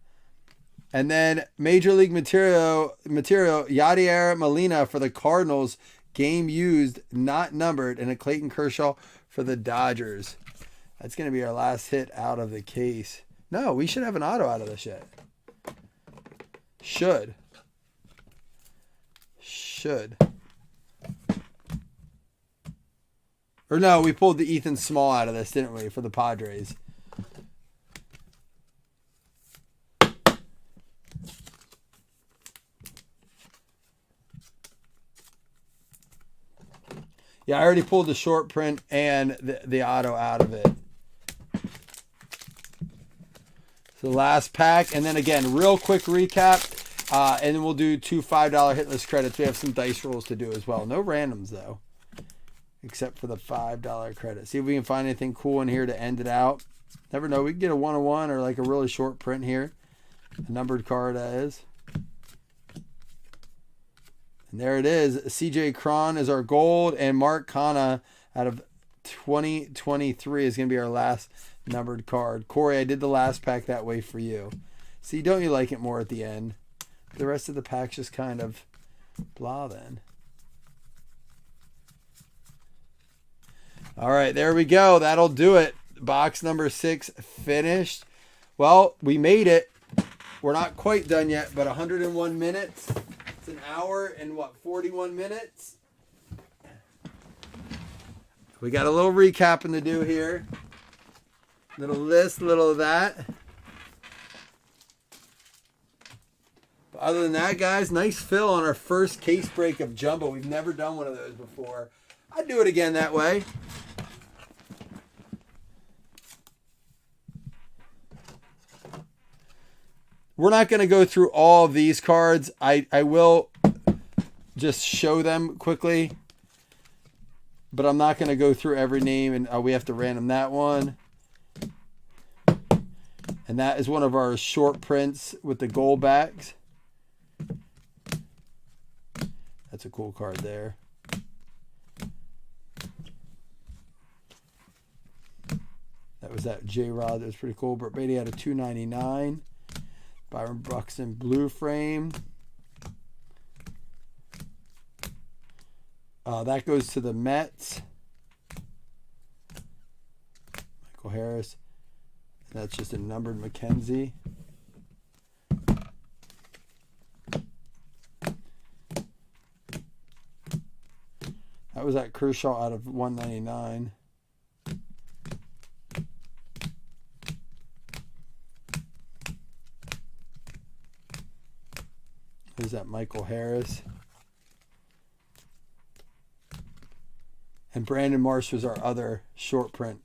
B: And then Major League Material Yadier Molina for the Cardinals. Game used, not numbered. And a Clayton Kershaw for the Dodgers. That's going to be our last hit out of the case. No, we should have an auto out of this yet. Should. Or no, we pulled the Ethan Small out of this, didn't we, for the Padres? Yeah, I already pulled the short print and the auto out of it. So last pack, and then again, real quick recap, and then we'll do 2 $5 hitless credits. We have some dice rolls to do as well. No randoms, though. Except for the $5 credit. See if we can find anything cool in here to end it out. Never know. We can get a 101 or like a really short print here. A numbered card is. And there it is. CJ Cron is our gold. And Mark Canha out of 2023 is going to be our last numbered card. Corey, I did the last pack that way for you. See, don't you like it more at the end? The rest of the pack's just kind of blah then. All right, there we go. That'll do it. Box number 6 finished. Well, we made it. We're not quite done yet, but 101 minutes. It's an hour and 41 minutes. We got a little recapping to do here. Little this, little of that. But other than that, guys, nice fill on our first case break of Jumbo. We've never done one of those before. I'd do it again that way. we're not going to go through all of these cards. I will just show them quickly, but I'm not going to go through every name, and we have to random that one. And that is one of our short prints with the gold backs. That's a cool card there. That was that J-Rod. That was pretty cool. Brett Beatty had a $2.99. Byron Buxton blue frame. That goes to the Mets. Michael Harris. And that's just a numbered McKenzie. That was that Kershaw out of 199. There's that Michael Harris. And Brandon Marsh was our other short print.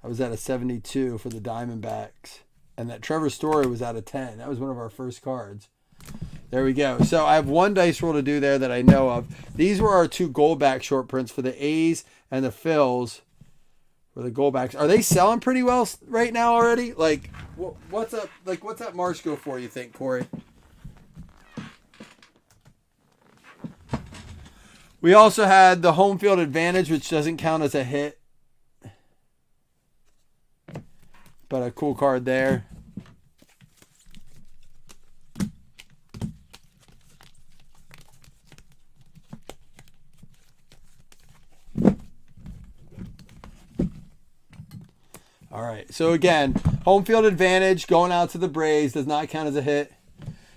B: I was at a 72 for the Diamondbacks. And that Trevor Story was out of 10. That was one of our first cards. There we go. So I have one dice roll to do there that I know of. These were our two Goldback short prints for the A's and the Phils. For the Goldbacks. Are they selling pretty well right now already? Like, what's up? Like, what's that Marsh go for, you think, Corey? We also had the home field advantage, which doesn't count as a hit. But a cool card there. All right. So again, home field advantage going out to the Braves does not count as a hit.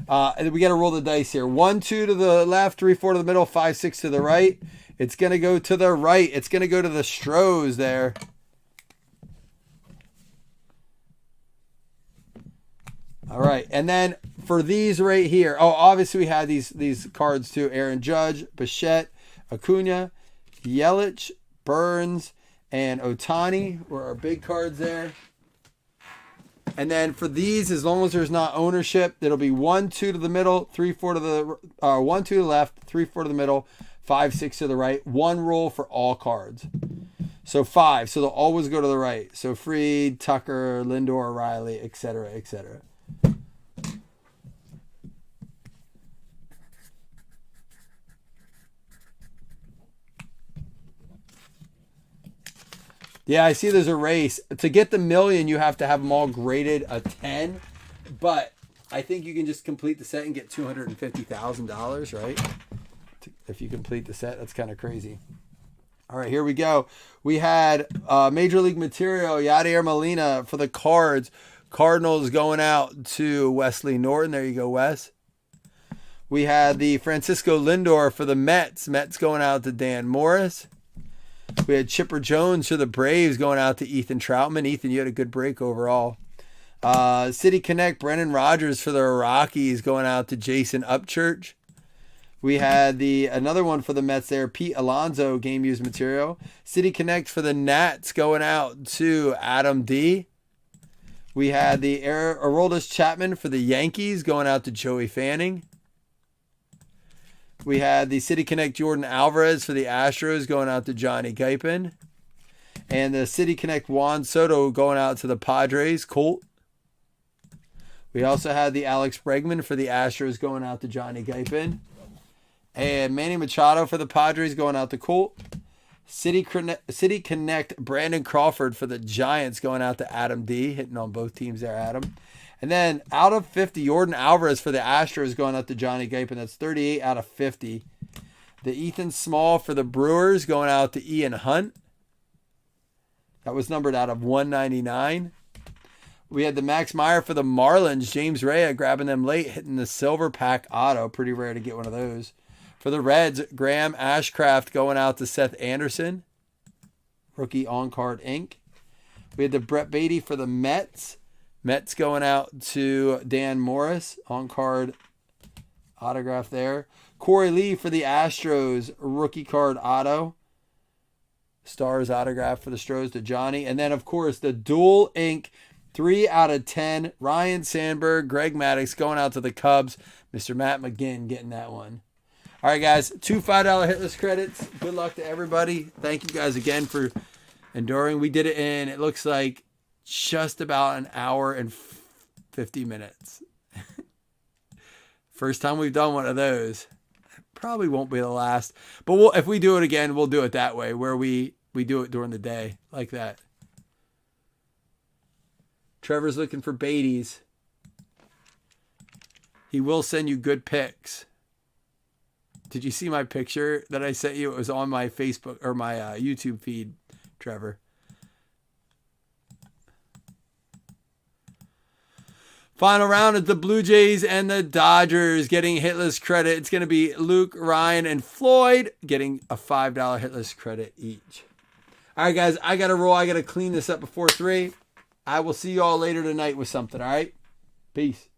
B: And we got to roll the dice here. 1, 2 to the left, 3, 4 to the middle, 5, 6 to the right. It's going to go to the right. It's going to go to the Stros there. All right. And then for these right here. Oh, obviously we had these cards too. Aaron Judge, Bichette, Acuna, Yelich, Burns, and Ohtani were our big cards there. And then for these, as long as there's not ownership, it'll be 1, 2 to the middle, 3, 4 to the 1, 2 to the left, 3, 4 to the middle, 5, 6 to the right. One roll for all cards. So 5. So they'll always go to the right. So Fried, Tucker, Lindor, Riley, etc., etc. Yeah, I see there's a race. To get the million, you have to have them all graded a 10. But I think you can just complete the set and get $250,000, right? If you complete the set, that's kind of crazy. All right, here we go. We had Major League Material, Yadier Molina for the Cards. Cardinals going out to Wesley Norton. There you go, Wes. We had the Francisco Lindor for the Mets. Mets going out to Dan Morris. We had Chipper Jones for the Braves going out to Ethan Troutman. Ethan, you had a good break overall. City Connect, Brendan Rodgers for the Rockies going out to Jason Upchurch. We had another one for the Mets there, Pete Alonso, game used material. City Connect for the Nats going out to Adam D. We had the Aroldis Chapman for the Yankees going out to Joey Fanning. We had the City Connect Jordan Alvarez for the Astros going out to Johnny Guypen. And the City Connect Juan Soto going out to the Padres, Colt. We also had the Alex Bregman for the Astros going out to Johnny Guypen. And Manny Machado for the Padres going out to Colt. City Connect Brandon Crawford for the Giants going out to Adam D. Hitting on both teams there, Adam. And then out of 50, Jordan Alvarez for the Astros going out to Johnny Guypen. That's 38 out of 50. The Ethan Small for the Brewers going out to Ian Hunt. That was numbered out of 199. We had the Max Meyer for the Marlins. James Rea grabbing them late, hitting the silver pack auto. Pretty rare to get one of those. For the Reds, Graham Ashcraft going out to Seth Anderson. Rookie on-card ink. We had the Brett Beatty for the Mets. Mets going out to Dan Morris. On-card autograph there. Corey Lee for the Astros. Rookie card auto. Stars autograph for the Stros to Johnny. And then, of course, the dual ink 3 out of 10. Ryan Sandberg, Greg Maddux going out to the Cubs. Mr. Matt McGinn getting that one. All right, guys. 2 $5 hitless credits. Good luck to everybody. Thank you guys again for enduring. We did it in, it looks like, just about an hour and 50 minutes. First time we've done one of those. Probably won't be the last. But if we do it again, we'll do it that way, where we do it during the day like that. Trevor's looking for Beatties. He will send you good pics. Did you see my picture that I sent you? It was on my Facebook or my YouTube feed, Trevor. Final round is the Blue Jays and the Dodgers getting hitless credit. It's going to be Luke, Ryan, and Floyd getting a $5 hitless credit each. All right, guys, I got to roll. I got to clean this up before 3. I will see you all later tonight with something, all right? Peace.